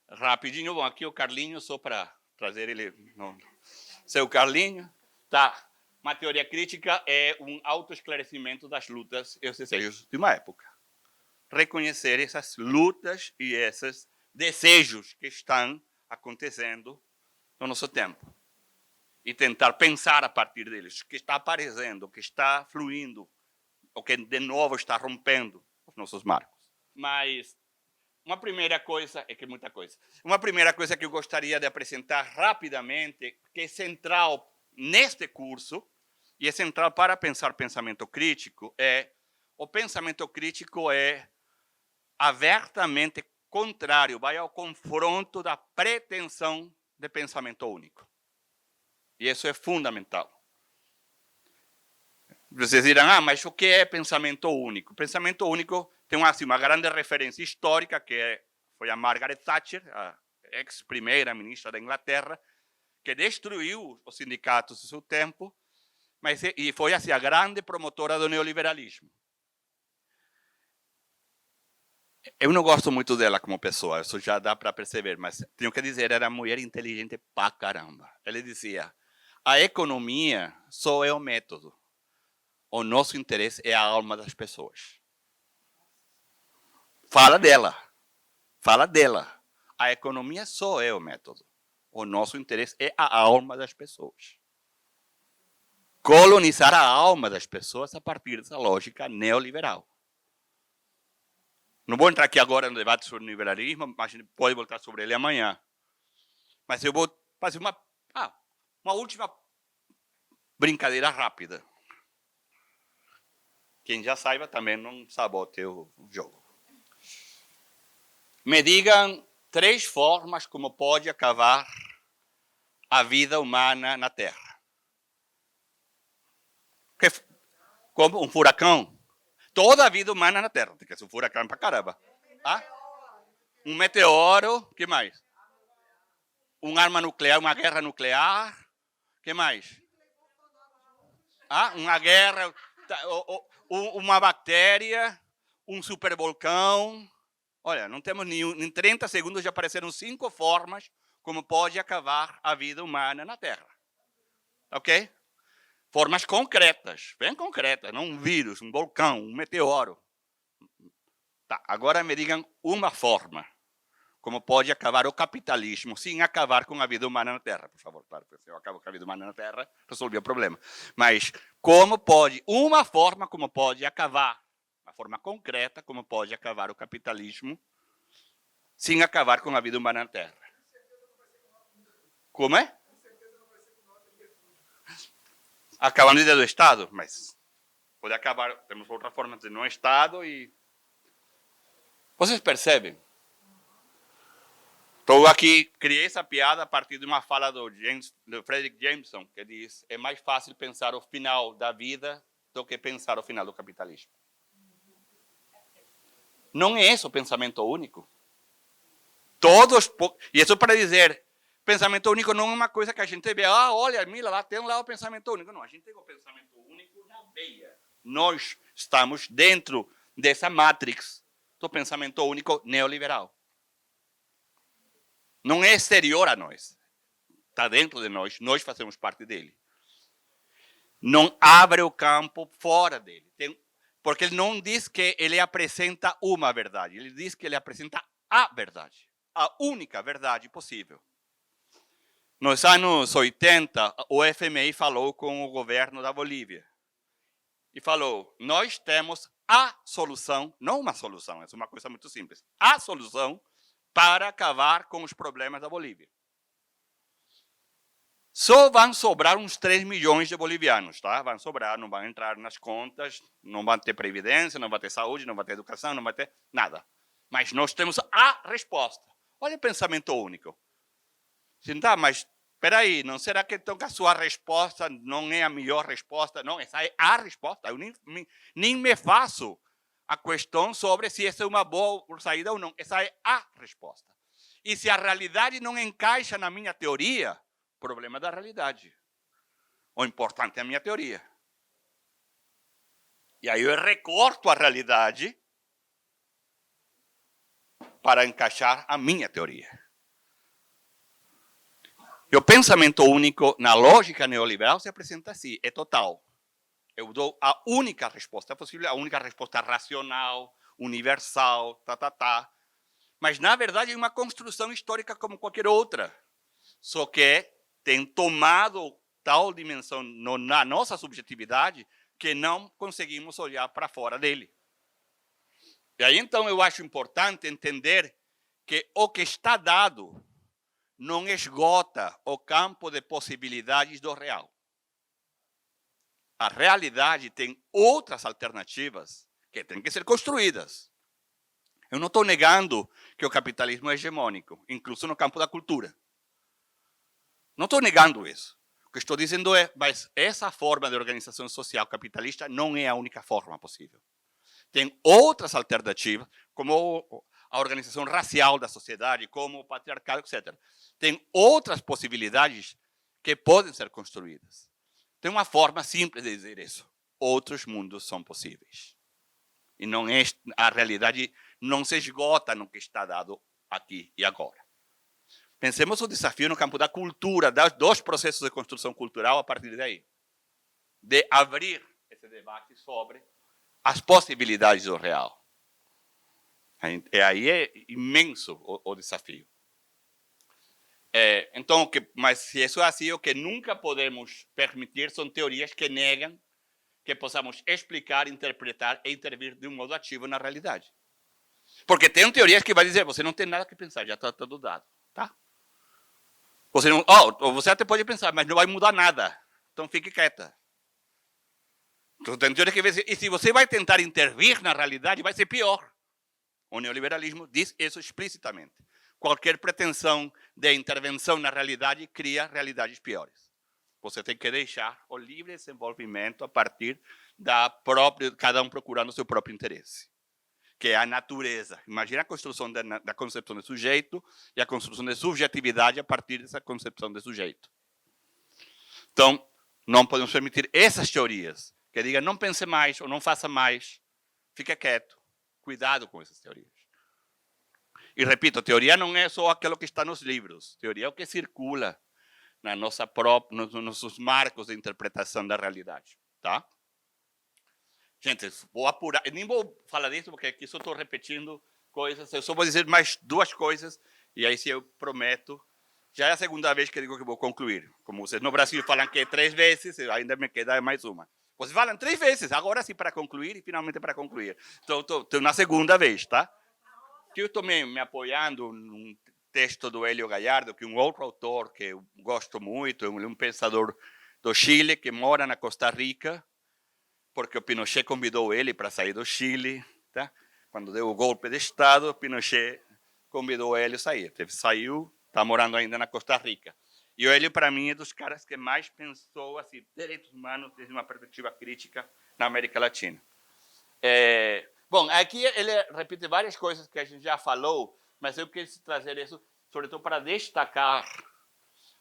rapidinho. Bom, aqui o Carlinho, só para trazer ele. Seu Carlinho. Tá. Uma teoria crítica é um autoesclarecimento das lutas e os desejos de uma época. Reconhecer essas lutas e esses desejos que estão acontecendo no nosso tempo. E tentar pensar a partir deles, o que está aparecendo, o que está fluindo, o que de novo está rompendo os nossos marcos. Mas uma primeira coisa, é que muita coisa, uma primeira coisa que eu gostaria de apresentar rapidamente, que é central neste curso, e é central para pensar pensamento crítico, o pensamento crítico é abertamente contrário, vai ao confronto da pretensão de pensamento único. E isso é fundamental. Vocês dirão, mas o que é pensamento único? Pensamento único tem uma grande referência histórica, que foi a Margaret Thatcher, a ex-primeira ministra da Inglaterra, que destruiu os sindicatos no seu tempo, e foi assim, a grande promotora do neoliberalismo. Eu não gosto muito dela como pessoa, isso já dá para perceber, mas tenho que dizer, era uma mulher inteligente pra caramba. Ela dizia, a economia só é o método. O nosso interesse é a alma das pessoas. Fala dela. A economia só é o método. O nosso interesse é a alma das pessoas. Colonizar a alma das pessoas a partir dessa lógica neoliberal. Não vou entrar aqui agora no debate sobre o neoliberalismo, mas a gente pode voltar sobre ele amanhã. Mas eu vou fazer uma última brincadeira rápida. Quem já saiba também não sabote o jogo. Me digam 3 formas como pode acabar a vida humana na Terra. Como um furacão? Toda a vida humana na Terra. Tem que ser um furacão pra caramba. Um meteoro, que mais? Uma arma nuclear, uma guerra nuclear, que mais? Uma guerra, uma bactéria, um supervulcão. Olha, não temos nenhum. Em 30 segundos já apareceram 5 formas como pode acabar a vida humana na Terra. Ok? Formas concretas, bem concretas, não um vírus, um vulcão, um meteoro. Tá, agora me digam uma forma como pode acabar o capitalismo sem acabar com a vida humana na Terra. Por favor, claro, se eu acabo com a vida humana na Terra, resolvi o problema. Mas como pode, uma forma como pode acabar, uma forma concreta como pode acabar o capitalismo sem acabar com a vida humana na Terra. Como é? Acabando de dizer do Estado, mas pode acabar, temos outra forma de não Estado e... Vocês percebem? Estou aqui, criei essa piada a partir de uma fala do Frederick Jameson, que diz: é mais fácil pensar o final da vida do que pensar o final do capitalismo. Não é esse o pensamento único. E isso para dizer, pensamento único não é uma coisa que a gente vê, olha, mira, lá tem lá o pensamento único. Não, a gente tem o pensamento único na veia. Nós estamos dentro dessa matrix do pensamento único neoliberal. Não é exterior a nós. Está dentro de nós, nós fazemos parte dele. Não abre o campo fora dele. Porque ele não diz que ele apresenta uma verdade, ele diz que ele apresenta a verdade. A única verdade possível. Nos anos 80, o FMI falou com o governo da Bolívia. E falou, nós temos a solução, não uma solução, é uma coisa muito simples, a solução para acabar com os problemas da Bolívia. Só vão sobrar uns 3 milhões de bolivianos, tá? Vão sobrar, não vão entrar nas contas, não vão ter previdência, não vai ter saúde, não vai ter educação, não vai ter nada. Mas nós temos a resposta. Olha o pensamento único. Tá, mas espera aí, não será que então a sua resposta não é a melhor resposta? Não, essa é a resposta. Eu nem me faço a questão sobre se essa é uma boa saída ou não. Essa é a resposta. E se a realidade não encaixa na minha teoria, problema da realidade. O importante é a minha teoria. E aí eu recorto a realidade para encaixar a minha teoria. E o pensamento único, na lógica neoliberal, se apresenta assim, é total. Eu dou a única resposta possível, a única resposta racional, universal, Mas, na verdade, é uma construção histórica como qualquer outra. Só que tem tomado tal dimensão na nossa subjetividade que não conseguimos olhar para fora dele. E aí, então, eu acho importante entender que o que está dado não esgota o campo de possibilidades do real. A realidade tem outras alternativas que têm que ser construídas. Eu não estou negando que o capitalismo é hegemônico, incluso no campo da cultura. Não estou negando isso. O que estou dizendo é, mas essa forma de organização social capitalista não é a única forma possível. Tem outras alternativas, como a organização racial da sociedade, como o patriarcado, etc. Tem outras possibilidades que podem ser construídas. Tem uma forma simples de dizer isso. Outros mundos são possíveis. E não é, a realidade não se esgota no que está dado aqui e agora. Pensemos o desafio no campo da cultura, dos processos de construção cultural a partir daí. De abrir esse debate sobre as possibilidades do real. E aí é imenso o desafio. Então, mas se isso é assim, o que nunca podemos permitir são teorias que negam que possamos explicar, interpretar e intervir de um modo ativo na realidade. Porque tem teorias que vai dizer, você não tem nada que pensar, já está tudo dado. Tá? Você até pode pensar, mas não vai mudar nada. Então fique quieta. Então, tem teorias que vai dizer, e se você vai tentar intervir na realidade, vai ser pior. O neoliberalismo diz isso explicitamente. Qualquer pretensão de intervenção na realidade cria realidades piores. Você tem que deixar o livre desenvolvimento a partir da própria, cada um procurando o seu próprio interesse. que é a natureza. Imagina a construção da concepção de sujeito e a construção de subjetividade a partir dessa concepção de sujeito. Então, não podemos permitir essas teorias, que digam não pense mais ou não faça mais, fica quieto. Cuidado com essas teorias. E repito, teoria não é só aquilo que está nos livros. Teoria é o que circula na nossa própria, nos nossos marcos de interpretação da realidade. Tá? Gente, vou apurar. Eu nem vou falar disso, porque aqui só estou repetindo coisas. Eu só vou dizer mais duas coisas, e aí, se eu prometo, já é a segunda vez que digo que vou concluir. Como vocês no Brasil falam que é 3 vezes, ainda me queda mais uma. Vocês falam 3 vezes, agora sim para concluir e finalmente para concluir. Então, estou na segunda vez, tá? Que eu estou me apoiando num texto do Hélio Gallardo, que é um outro autor que eu gosto muito, é um pensador do Chile que mora na Costa Rica, porque o Pinochet convidou ele para sair do Chile, tá? Quando deu o golpe de Estado, o Pinochet convidou ele a sair. Ele saiu, está morando ainda na Costa Rica. E o Hélio, para mim, é dos caras que mais pensou assim, direitos humanos desde uma perspectiva crítica na América Latina. Bom, aqui ele repete várias coisas que a gente já falou, mas eu quis trazer isso, sobretudo, para destacar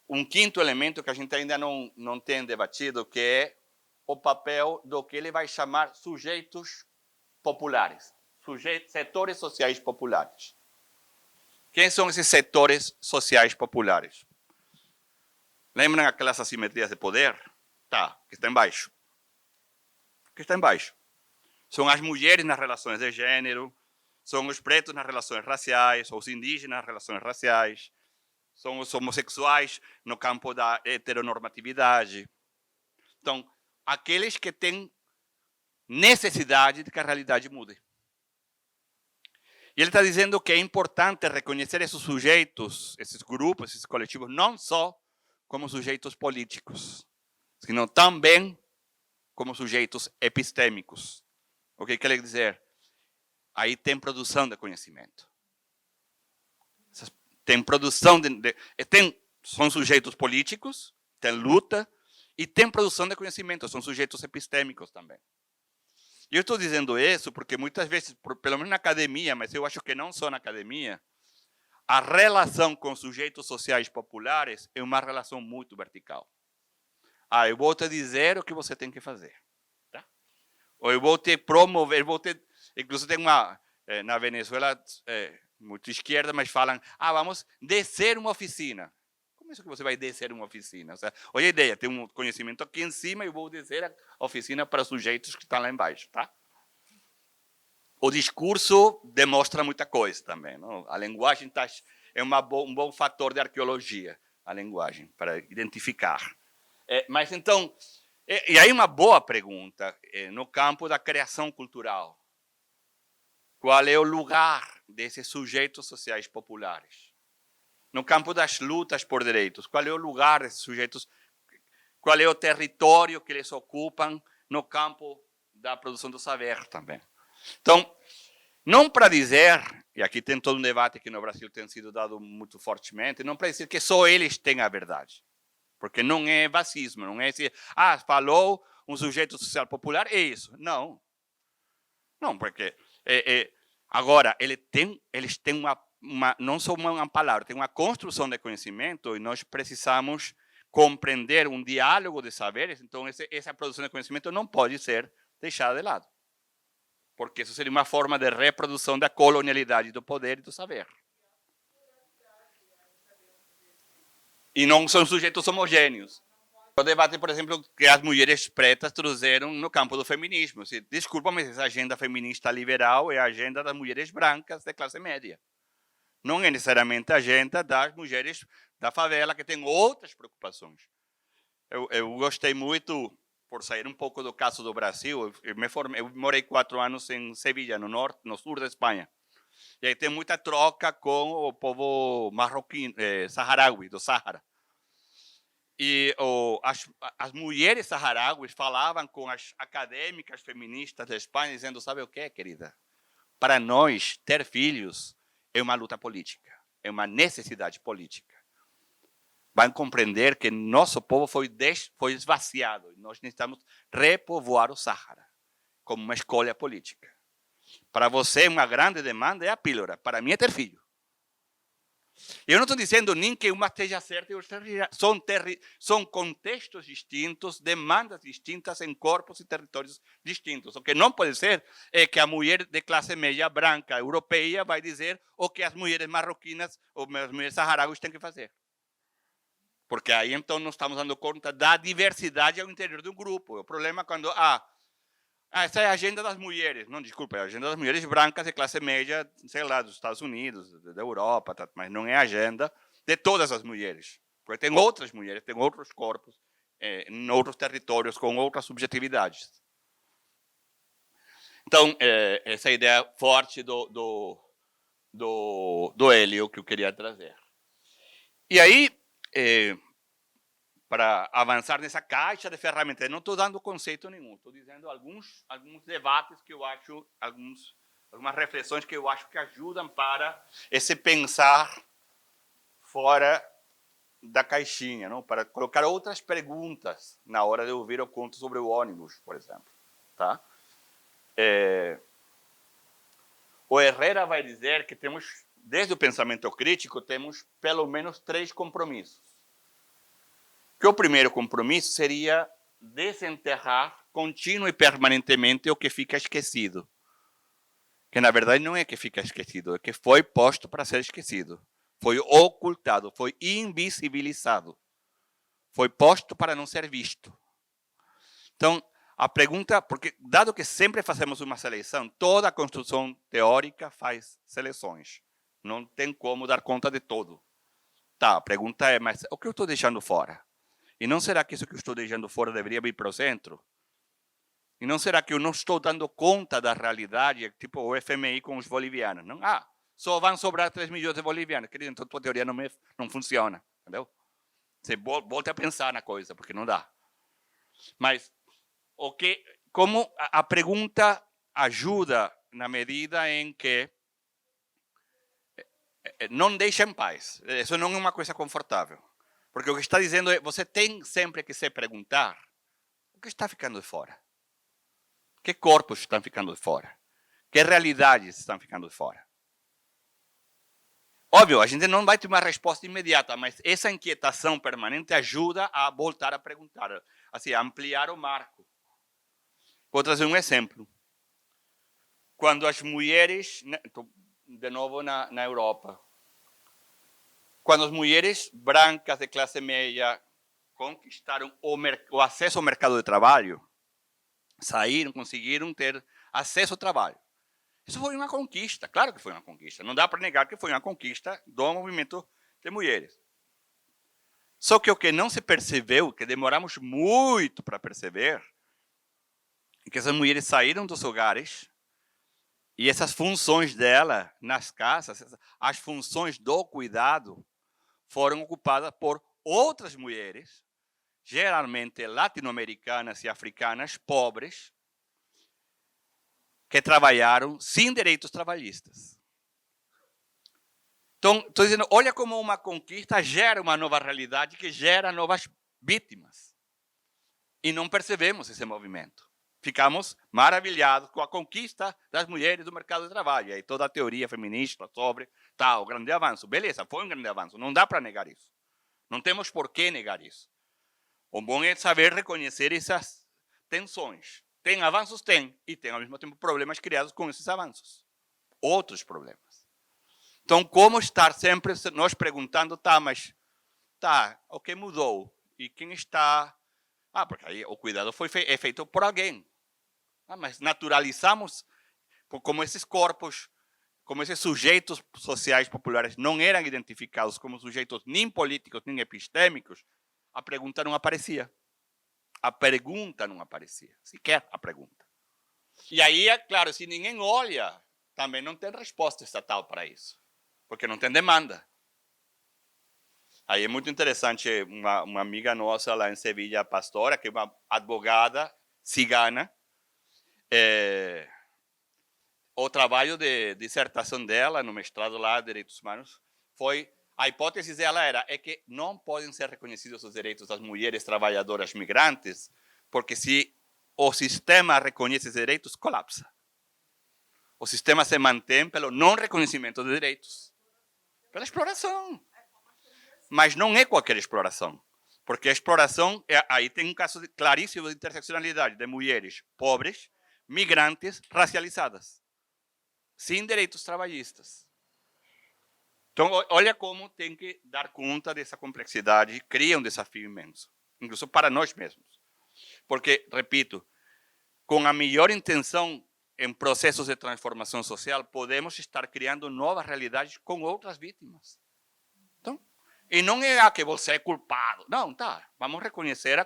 um quinto elemento que a gente ainda não tem debatido, que é o papel do que ele vai chamar sujeitos populares, setores sociais populares. Quem são esses setores sociais populares? Lembram aquelas assimetrias de poder? Tá, que está embaixo. Que está embaixo. São as mulheres nas relações de gênero, são os pretos nas relações raciais, os indígenas nas relações raciais, são os homossexuais no campo da heteronormatividade. Então, aqueles que têm necessidade de que a realidade mude. E ele está dizendo que é importante reconhecer esses sujeitos, esses grupos, esses coletivos, não só como sujeitos políticos, sino também como sujeitos epistêmicos. O que quer dizer? Aí tem produção de conhecimento. Tem produção são sujeitos políticos, tem luta, e tem produção de conhecimento, são sujeitos epistêmicos também. E eu estou dizendo isso porque muitas vezes, pelo menos na academia, mas eu acho que não só na academia, a relação com sujeitos sociais populares é uma relação muito vertical. Eu vou te dizer o que você tem que fazer. Tá? Ou eu vou te promover, inclusive tem na Venezuela, muito esquerda, mas falam, vamos descer uma oficina. Como é isso que você vai descer uma oficina? Ou seja, olha a ideia, tem um conhecimento aqui em cima e vou descer a oficina para sujeitos que estão lá embaixo. Tá? O discurso demonstra muita coisa também. Não? A linguagem é um bom fator de arqueologia, a linguagem, para identificar. Mas então, e aí uma boa pergunta, no campo da criação cultural. Qual é o lugar desses sujeitos sociais populares? No campo das lutas por direitos, qual é o lugar desses sujeitos? Qual é o território que eles ocupam no campo da produção do saber também? Então, não para dizer, e aqui tem todo um debate que no Brasil tem sido dado muito fortemente, não para dizer que só eles têm a verdade. Porque não é fascismo, não é assim, falou um sujeito social popular, é isso. Não. Não, porque agora eles têm não só uma palavra, tem uma construção de conhecimento e nós precisamos compreender um diálogo de saberes, então essa produção de conhecimento não pode ser deixada de lado. Porque isso seria uma forma de reprodução da colonialidade do poder e do saber. E não são sujeitos homogêneos. O debate, por exemplo, que as mulheres pretas trouxeram no campo do feminismo. Desculpa, mas essa agenda feminista liberal é a agenda das mulheres brancas de classe média. Não é necessariamente a agenda das mulheres da favela, que tem outras preocupações. Eu gostei muito, por sair um pouco do caso do Brasil, eu morei 4 anos em Sevilha, no sul da Espanha. E aí tem muita troca com o povo marroquino, saharaui, do Sahara. E as mulheres saharauis falavam com as acadêmicas feministas da Espanha, dizendo, sabe o que, querida? Para nós, ter filhos é uma luta política, é uma necessidade política. Vão compreender que nosso povo foi esvaziado e nós necessitamos repovoar o Sahara como uma escolha política. Para você, uma grande demanda é a pílula. Para mim, é ter filho. Eu não estou dizendo nem que uma esteja certa e outra errada. São contextos distintos, demandas distintas em corpos e territórios distintos. O que não pode ser é que a mulher de classe média branca europeia vai dizer o que as mulheres marroquinas ou as mulheres saharauis têm que fazer. Porque aí, então, não estamos dando conta da diversidade ao interior do grupo. O problema é quando... essa é a agenda das mulheres. Não, desculpa, é a agenda das mulheres brancas de classe média, sei lá, dos Estados Unidos, da Europa, tá, mas não é a agenda de todas as mulheres. Porque tem outras mulheres, tem outros corpos, em outros territórios, com outras subjetividades. Então, essa ideia forte do Hélio que eu queria trazer. E aí, para avançar nessa caixa de ferramentas. Não estou dando conceito nenhum, estou dizendo alguns debates que eu acho, algumas reflexões que eu acho que ajudam para esse pensar fora da caixinha, não? Para colocar outras perguntas na hora de ouvir o conto sobre o ônibus, por exemplo. Tá? O Herrera vai dizer que temos, desde o pensamento crítico, temos pelo menos 3 compromissos. Que o primeiro compromisso seria desenterrar contínua e permanentemente o que fica esquecido. Que, na verdade, não é que fica esquecido, é que foi posto para ser esquecido. Foi ocultado, foi invisibilizado. Foi posto para não ser visto. Então, a pergunta, porque dado que sempre fazemos uma seleção, toda a construção teórica faz seleções. Não tem como dar conta de todo. Tá, a pergunta é, mas o que eu estou deixando fora? E não será que isso que eu estou deixando fora deveria vir para o centro? E não será que eu não estou dando conta da realidade, tipo o FMI com os bolivianos? Não? Só vão sobrar 3 milhões de bolivianos. Querido, então tua teoria não funciona. Entendeu? Você volta a pensar na coisa, porque não dá. Mas como a pergunta ajuda na medida em que não deixa em paz. Isso não é uma coisa confortável. Porque o que está dizendo é, você tem sempre que se perguntar o que está ficando de fora. Que corpos estão ficando de fora? Que realidades estão ficando de fora? Óbvio, a gente não vai ter uma resposta imediata, mas essa inquietação permanente ajuda a voltar a perguntar, assim, a ampliar o marco. Vou trazer um exemplo. Quando as mulheres, de novo na Europa, quando as mulheres brancas de classe média conquistaram o acesso ao mercado de trabalho, conseguiram ter acesso ao trabalho. Isso foi uma conquista, claro que foi uma conquista. Não dá para negar que foi uma conquista do movimento de mulheres. Só que o que não se percebeu, que demoramos muito para perceber, é que essas mulheres saíram dos hogares e essas funções dela nas casas, as funções do cuidado, foram ocupadas por outras mulheres, geralmente latino-americanas e africanas, pobres, que trabalharam sem direitos trabalhistas. Então, estou dizendo, olha como uma conquista gera uma nova realidade que gera novas vítimas. E não percebemos esse movimento. Ficamos maravilhados com a conquista das mulheres do mercado de trabalho. E aí toda a teoria feminista sobre o grande avanço. Beleza, foi um grande avanço. Não dá para negar isso. Não temos por que negar isso. O bom é saber reconhecer essas tensões. Tem avanços? Tem. E tem, ao mesmo tempo, problemas criados com esses avanços. Outros problemas. Então, como estar sempre nós perguntando, mas o que mudou? E quem está... porque aí o cuidado é feito por alguém. Mas naturalizamos, como esses corpos, como esses sujeitos sociais populares não eram identificados como sujeitos nem políticos, nem epistêmicos, a pergunta não aparecia. A pergunta não aparecia, sequer a pergunta. E aí, é claro, se ninguém olha, também não tem resposta estatal para isso, porque não tem demanda. Aí é muito interessante, uma amiga nossa lá em Sevilha, a pastora, que é uma advogada cigana, o trabalho de dissertação dela, no mestrado lá de Direitos Humanos, a hipótese dela é que não podem ser reconhecidos os direitos das mulheres trabalhadoras migrantes, porque se o sistema reconhece esses direitos, colapsa. O sistema se mantém pelo não reconhecimento de direitos, pela exploração. Mas não é qualquer exploração, porque a exploração, aí tem um caso claríssimo de interseccionalidade de mulheres pobres, migrantes, racializadas, sem direitos trabalhistas. Então, olha como tem que dar conta dessa complexidade, cria um desafio imenso, incluso para nós mesmos. Porque, repito, com a melhor intenção em processos de transformação social, podemos estar criando novas realidades com outras vítimas. Então, e não é que você é culpado. Não, tá. Vamos reconhecer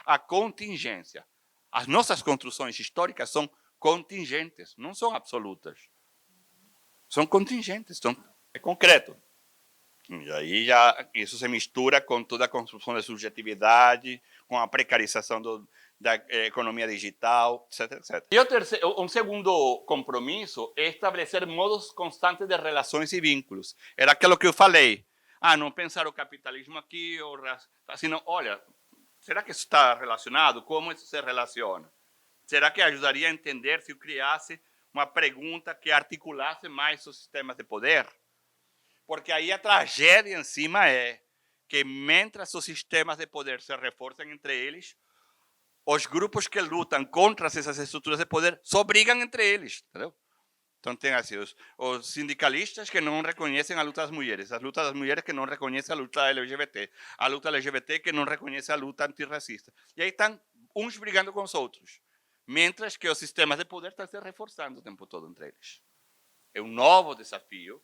a contingência. As nossas construções históricas são contingentes, não são absolutas. São contingentes, é concreto. E aí já isso se mistura com toda a construção da subjetividade, com a precarização da economia digital, etc, etc. E um segundo compromisso é estabelecer modos constantes de relações e vínculos. Era aquilo que eu falei. Não pensar o capitalismo aqui, assim, não, olha, será que isso está relacionado? Como isso se relaciona? Será que ajudaria a entender se eu criasse uma pergunta que articulasse mais os sistemas de poder? Porque aí a tragédia em cima é que, mientras os sistemas de poder se reforçam entre eles, os grupos que lutam contra essas estruturas de poder só brigam entre eles, entendeu? Então tem assim, os sindicalistas que não reconhecem a luta das mulheres, as lutas das mulheres que não reconhecem a luta LGBT, a luta LGBT que não reconhece a luta antirracista. E aí estão uns brigando com os outros, mientras que os sistemas de poder estão se reforçando o tempo todo entre eles. É um novo desafio.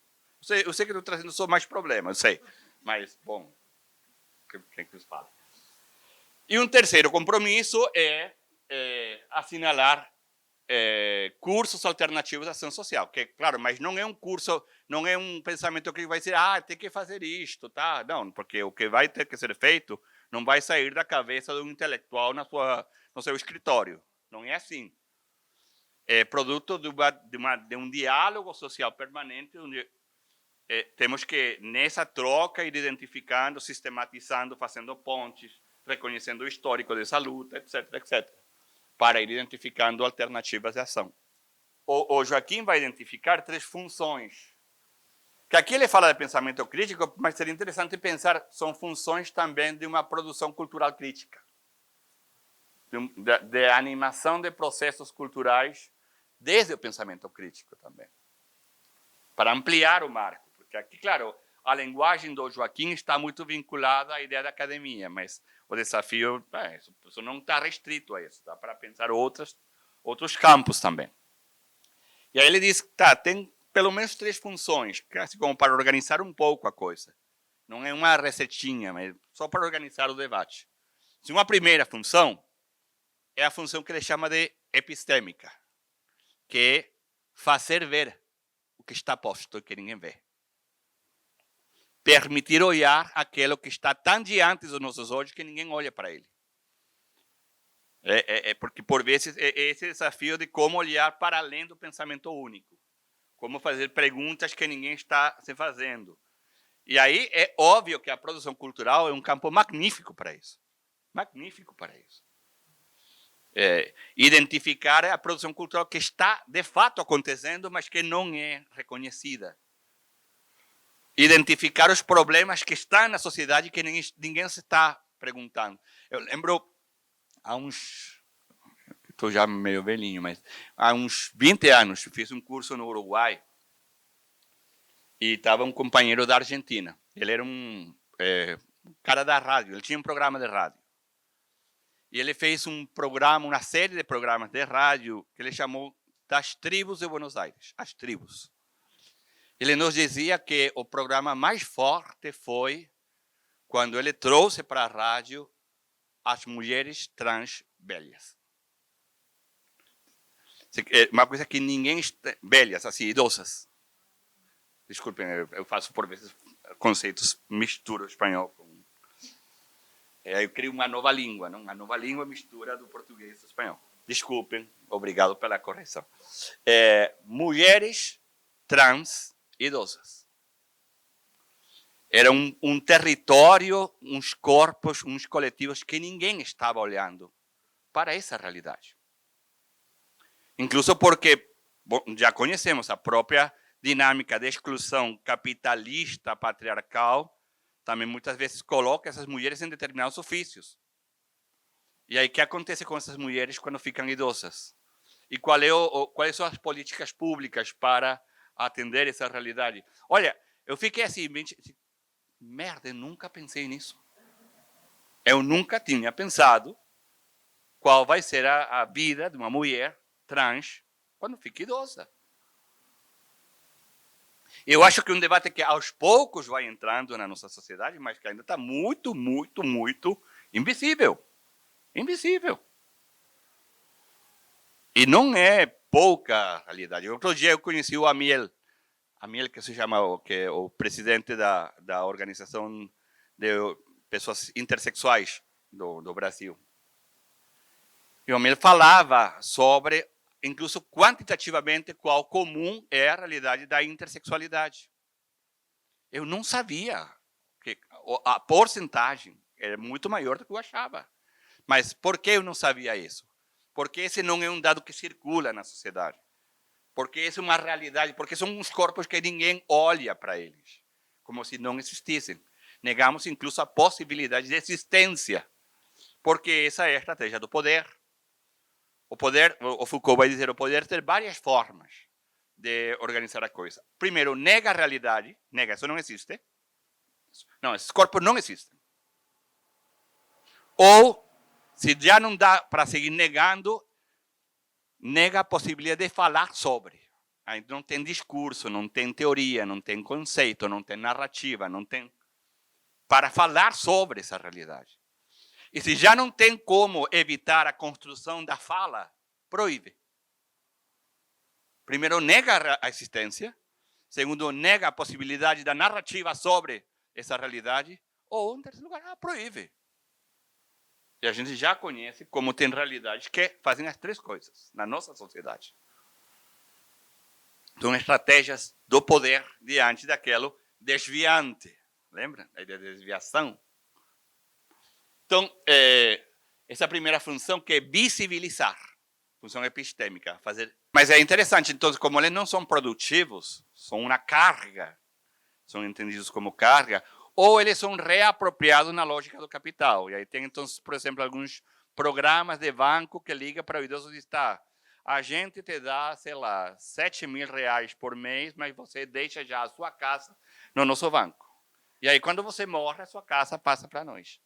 Eu sei que estou trazendo só mais problemas, eu sei, mas, bom, quem que os fala? E um terceiro compromisso é assinalar cursos alternativos de ação social, que, claro, mas não é um curso, não é um pensamento que vai dizer, tem que fazer isto, tá? Não, porque o que vai ter que ser feito não vai sair da cabeça de um intelectual no seu escritório. Não é assim. É produto de um diálogo social permanente, onde temos que, nessa troca, ir identificando, sistematizando, fazendo pontes, reconhecendo o histórico dessa luta, etc, etc, para ir identificando alternativas de ação. O Joaquim vai identificar 3 funções, que aqui ele fala de pensamento crítico, mas seria interessante pensar, são funções também de uma produção cultural crítica, de animação de processos culturais desde o pensamento crítico também, para ampliar o marco. Porque aqui, claro, a linguagem do Joaquim está muito vinculada à ideia da academia, mas o desafio isso não está restrito a isso, dá para pensar outros campos também. E aí ele diz, tem pelo menos 3 funções, assim como para organizar um pouco a coisa. Não é uma recetinha, mas só para organizar o debate. Uma primeira função é a função que ele chama de epistêmica, que é fazer ver o que está posto e que ninguém vê. Permitir olhar aquilo que está tão diante dos nossos olhos que ninguém olha para ele. Porque, por vezes, esse desafio de como olhar para além do pensamento único. Como fazer perguntas que ninguém está se fazendo. E aí é óbvio que a produção cultural é um campo magnífico para isso. Magnífico para isso. Identificar a produção cultural que está, de fato, acontecendo, mas que não é reconhecida. Identificar os problemas que estão na sociedade que ninguém se está perguntando. Eu lembro, estou já meio velhinho, mas há uns 20 anos, fiz um curso no Uruguai e estava um companheiro da Argentina. Ele era um cara da rádio, ele tinha um programa de rádio. E ele fez um programa, uma série de programas de rádio que ele chamou Das Tribos de Buenos Aires, as tribos. Ele nos dizia que o programa mais forte foi quando ele trouxe para a rádio as mulheres trans velhas. Uma coisa que ninguém... Velhas, assim, idosas. Desculpem, eu faço por vezes conceitos, misturo espanhol com... eu crio uma nova língua, não? Uma nova língua mistura do português e do espanhol. Desculpem, obrigado pela correção. Mulheres trans idosas. Era um território, uns corpos, uns coletivos que ninguém estava olhando para essa realidade. Incluso porque, Bom, já conhecemos a própria dinâmica de exclusão capitalista, patriarcal, também muitas vezes coloca essas mulheres em determinados ofícios. E aí, o que acontece com essas mulheres quando ficam idosas? E quais são as políticas públicas para atender essa realidade? Olha, eu fiquei assim, merda, eu nunca pensei nisso. Eu nunca tinha pensado qual vai ser a vida de uma mulher trans quando fica idosa. Eu acho que um debate que aos poucos vai entrando na nossa sociedade, mas que ainda está muito, muito, muito invisível. Invisível. E não é pouca realidade. Outro dia eu conheci o Amiel, que se chama, que é o presidente da organização de pessoas intersexuais do Brasil. E o Amiel falava sobre, incluso quantitativamente, qual comum é a realidade da intersexualidade. Eu não sabia que a porcentagem era muito maior do que eu achava. Mas por que eu não sabia isso? Porque esse não é um dado que circula na sociedade. Porque essa é uma realidade, porque são uns corpos que ninguém olha para eles, como se não existissem. Negamos incluso a possibilidade de existência, porque essa é a estratégia do poder. O poder, o Foucault vai dizer, o poder tem várias formas de organizar a coisa. Primeiro, nega a realidade, nega, isso não existe. Não, esses corpos não existem. Ou, se já não dá para seguir negando, nega a possibilidade de falar sobre. Aí não tem discurso, não tem teoria, não tem conceito, não tem narrativa, não tem para falar sobre essa realidade. E se já não tem como evitar a construção da fala, proíbe. Primeiro, nega a existência. Segundo, nega a possibilidade da narrativa sobre essa realidade. Ou, em terceiro lugar, proíbe. E a gente já conhece como tem realidades que fazem as três coisas na nossa sociedade. São estratégias do poder diante daquilo desviante. Lembra? A ideia de desviação. Então, essa primeira função que é visibilizar, função epistêmica, fazer. Mas é interessante, então, como eles não são produtivos, são uma carga, são entendidos como carga, ou eles são reapropriados na lógica do capital. E aí tem, então, por exemplo, alguns programas de banco que ligam para o idoso e está. A gente te dá, sei lá, 7 mil reais por mês, mas você deixa já a sua casa no nosso banco. E aí, quando você morre, a sua casa passa para nós.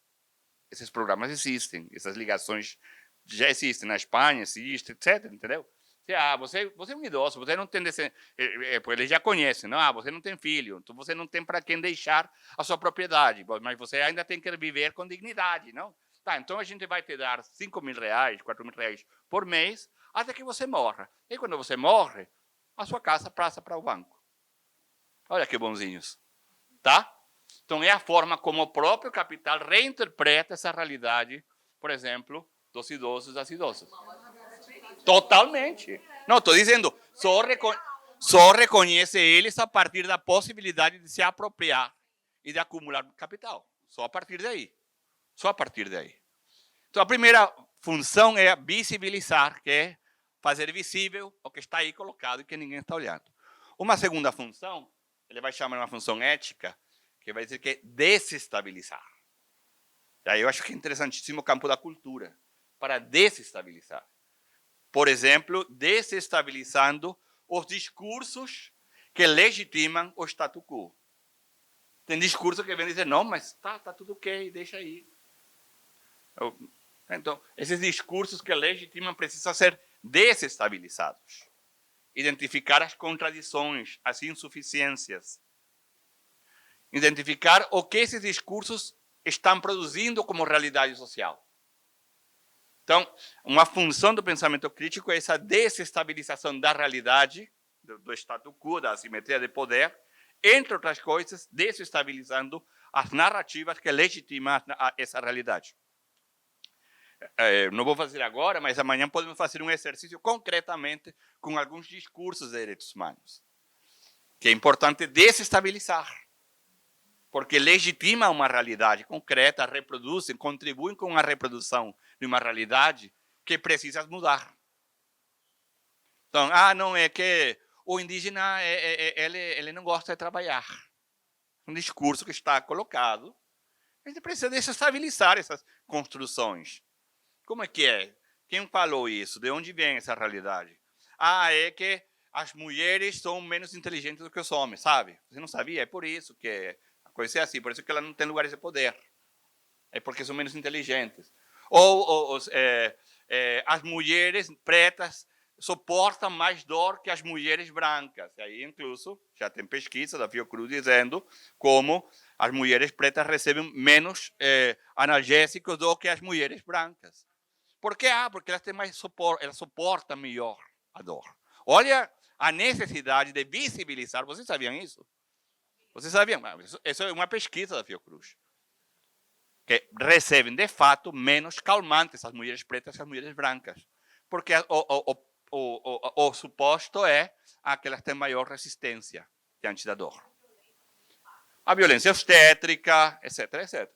Esses programas existem, essas ligações já existem na Espanha, existe, etc. Entendeu? Você é um idoso, você não tem eles já conhecem, não? Você não tem filho, então você não tem para quem deixar a sua propriedade, mas você ainda tem que viver com dignidade, não? Tá, então a gente vai te dar 5 mil reais, 4 mil reais por mês, até que você morra. E quando você morre, a sua casa passa para o banco. Olha que bonzinhos, tá? Então, é a forma como o próprio capital reinterpreta essa realidade, por exemplo, dos idosos e das idosas. Totalmente. Não, estou dizendo, só reconhece eles a partir da possibilidade de se apropriar e de acumular capital. Só a partir daí. Só a partir daí. Então, a primeira função é visibilizar, que é fazer visível o que está aí colocado e que ninguém está olhando. Uma segunda função, ele vai chamar uma função ética, que vai dizer que é desestabilizar. E aí eu acho que é interessantíssimo o campo da cultura, para desestabilizar. Por exemplo, desestabilizando os discursos que legitimam o status quo. Tem discurso que vem dizer, não, mas tá tudo ok, deixa aí. Então, esses discursos que legitimam precisam ser desestabilizados. Identificar as contradições, as insuficiências. Identificar o que esses discursos estão produzindo como realidade social. Então, uma função do pensamento crítico é essa desestabilização da realidade, do status quo, da assimetria de poder, entre outras coisas, desestabilizando as narrativas que legitimam essa realidade. Não vou fazer agora, mas amanhã podemos fazer um exercício concretamente com alguns discursos de direitos humanos, que é importante desestabilizar, porque legitima uma realidade concreta, reproduzem, contribuem com a reprodução de uma realidade que precisa mudar. Então, não é que o indígena ele não gosta de trabalhar. Um discurso que está colocado. A gente precisa desestabilizar essas construções. Como é que é? Quem falou isso? De onde vem essa realidade? É que as mulheres são menos inteligentes do que os homens, sabe? Você não sabia? É por isso que a coisa é assim, por isso que ela não tem lugares de poder. É porque são menos inteligentes. Ou as mulheres pretas suportam mais dor que as mulheres brancas. E aí, incluso, já tem pesquisa da Fiocruz dizendo como as mulheres pretas recebem menos analgésicos do que as mulheres brancas. Por quê? Porque elas têm mais suporte, elas suportam melhor a dor. Olha a necessidade de visibilizar. Vocês sabiam isso? Vocês sabiam? Isso é uma pesquisa da Fiocruz. Que recebem, de fato, menos calmantes as mulheres pretas que as mulheres brancas. Porque o suposto é que elas têm maior resistência diante da dor. A violência obstétrica, etc, etc.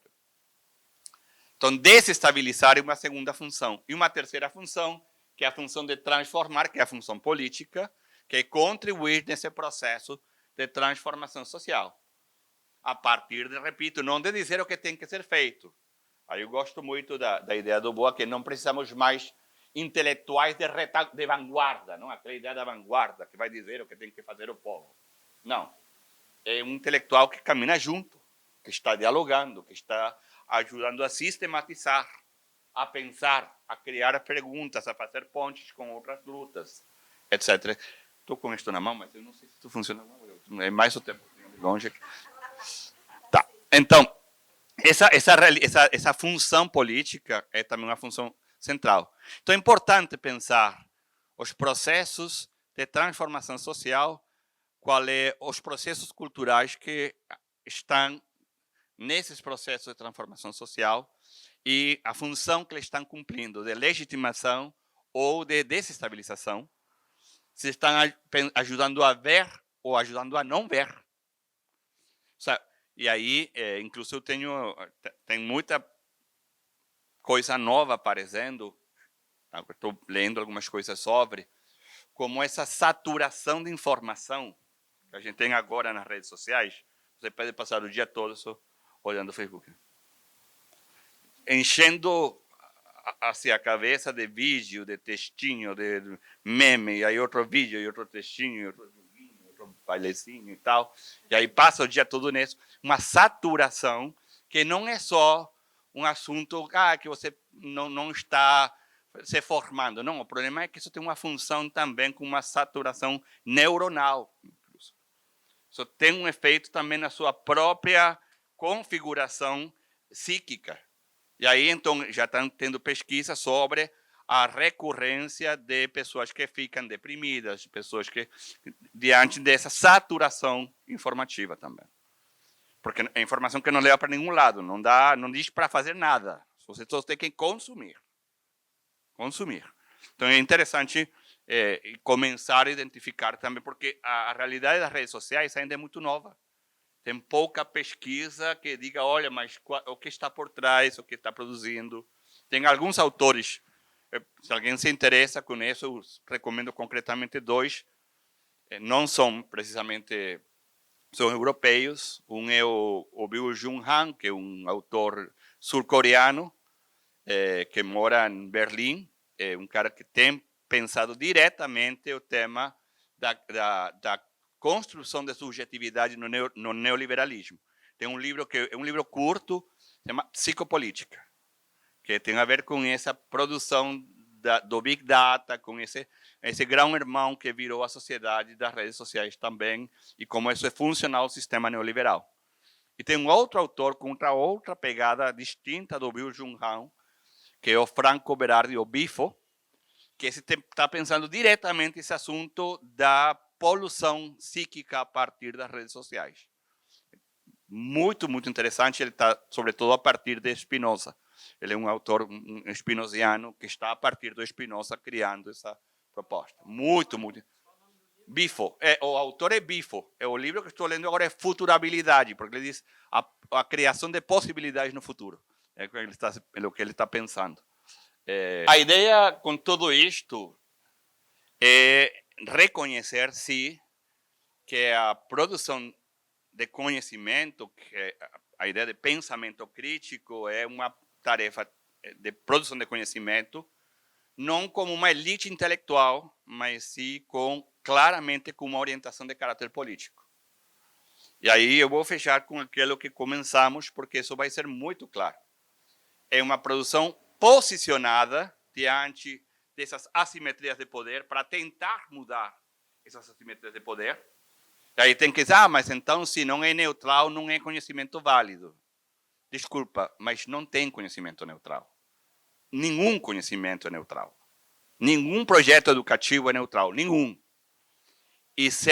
Então, desestabilizar é uma segunda função. E uma terceira função, que é a função de transformar, que é a função política, que é contribuir nesse processo de transformação social. A partir de, repito, não de dizer o que tem que ser feito. Aí eu gosto muito da ideia do Boa, que não precisamos mais intelectuais de vanguarda, não? Aquela ideia da vanguarda, que vai dizer o que tem que fazer o povo. Não. É um intelectual que caminha junto, que está dialogando, que está ajudando a sistematizar, a pensar, a criar perguntas, a fazer pontes com outras lutas, etc. Estou com isto na mão, mas eu não sei se isso funciona. É mais o tempo longe aqui. Tá. Então, essa função política é também uma função central. Então, é importante pensar os processos de transformação social, qual é os processos culturais que estão nesses processos de transformação social e a função que eles estão cumprindo de legitimação ou de desestabilização, se estão ajudando a ver ou ajudando a não ver. E aí, inclusive, eu tenho muita coisa nova aparecendo, estou lendo algumas coisas sobre, como essa saturação de informação que a gente tem agora nas redes sociais. Você pode passar o dia todo só olhando o Facebook, enchendo assim, a cabeça de vídeo, de textinho, de meme, e aí outro vídeo, e outro textinho, e outro joguinho, outro bailecinho e tal. E aí passa o dia todo nisso. Uma saturação que não é só um assunto que você não está se formando. Não, o problema é que isso tem uma função também com uma saturação neuronal. Incluso. Isso tem um efeito também na sua própria configuração psíquica. E aí, então, já estão tendo pesquisa sobre a recorrência de pessoas que ficam deprimidas, pessoas que, diante dessa saturação informativa também. Porque é informação que não leva para nenhum lado, não diz para fazer nada. Você só tem que consumir. Consumir. Então, é interessante começar a identificar também, porque a realidade das redes sociais ainda é muito nova. Tem pouca pesquisa que diga, olha, mas o que está por trás, o que está produzindo. Tem alguns autores, se alguém se interessa com isso, eu recomendo concretamente dois. Não são precisamente, são europeus. Um é o Byung-Chul Han, que é um autor sul-coreano, que mora em Berlim. É um cara que tem pensado diretamente o tema da construção de subjetividade no neoliberalismo. Tem um livro que é um livro curto, se chama Psicopolítica, que tem a ver com essa produção do Big Data, com esse grão-irmão que virou a sociedade das redes sociais também, e como isso é funcional ao sistema neoliberal. E tem um outro autor com outra pegada distinta do Byung-Chul Han, que é o Franco Berardi, o Bifo, que está pensando diretamente esse assunto da poluição psíquica a partir das redes sociais. Muito, muito interessante. Ele está, sobretudo, a partir de Spinoza. Ele é um autor spinoziano que está, a partir do Spinoza, criando essa proposta. Muito, muito. Bifo. O autor é Bifo. O livro que estou lendo agora é Futurabilidade, porque ele diz a criação de possibilidades no futuro. É o que ele está pensando. A ideia com tudo isto é reconhecer, sim, que a produção de conhecimento, que a ideia de pensamento crítico é uma tarefa de produção de conhecimento, não como uma elite intelectual, mas sim claramente com uma orientação de caráter político. E aí eu vou fechar com aquilo que começamos, porque isso vai ser muito claro. É uma produção posicionada diante dessas assimetrias de poder para tentar mudar essas assimetrias de poder. E aí tem que dizer, mas então se não é neutral, não é conhecimento válido. Desculpa, mas não tem conhecimento neutral. Nenhum conhecimento é neutral. Nenhum projeto educativo é neutral, nenhum. E se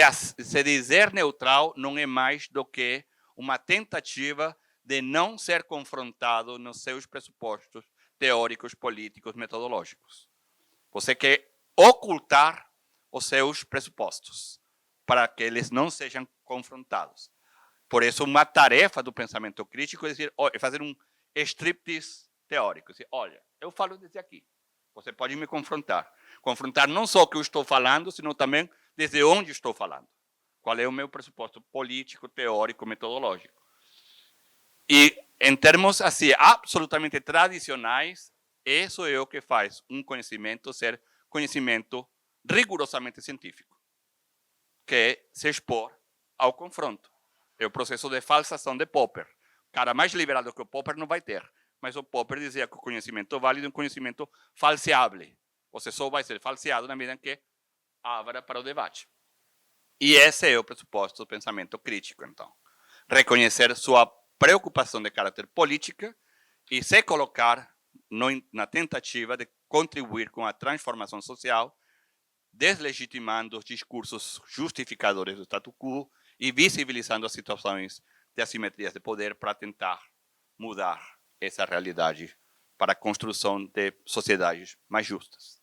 dizer neutral não é mais do que uma tentativa de não ser confrontado nos seus pressupostos teóricos, políticos, metodológicos. Você quer ocultar os seus pressupostos para que eles não sejam confrontados. Por isso, uma tarefa do pensamento crítico é fazer um striptease teórico. Dizer, olha, eu falo desde aqui. Você pode me confrontar. Confrontar não só o que eu estou falando, senão também desde onde estou falando. Qual é o meu pressuposto político, teórico, metodológico. E em termos assim, absolutamente tradicionais, isso é o que faz um conhecimento ser conhecimento rigorosamente científico, que é se expor ao confronto. É o processo de falsação de Popper. O cara mais liberado que o Popper não vai ter. Mas o Popper dizia que o conhecimento válido é um conhecimento falseável. Você só vai ser falseado na medida em que abra para o debate. E esse é o pressuposto do pensamento crítico, então. Reconhecer sua preocupação de caráter política e se colocar na tentativa de contribuir com a transformação social, deslegitimando os discursos justificadores do status quo e visibilizando as situações de assimetrias de poder para tentar mudar essa realidade para a construção de sociedades mais justas.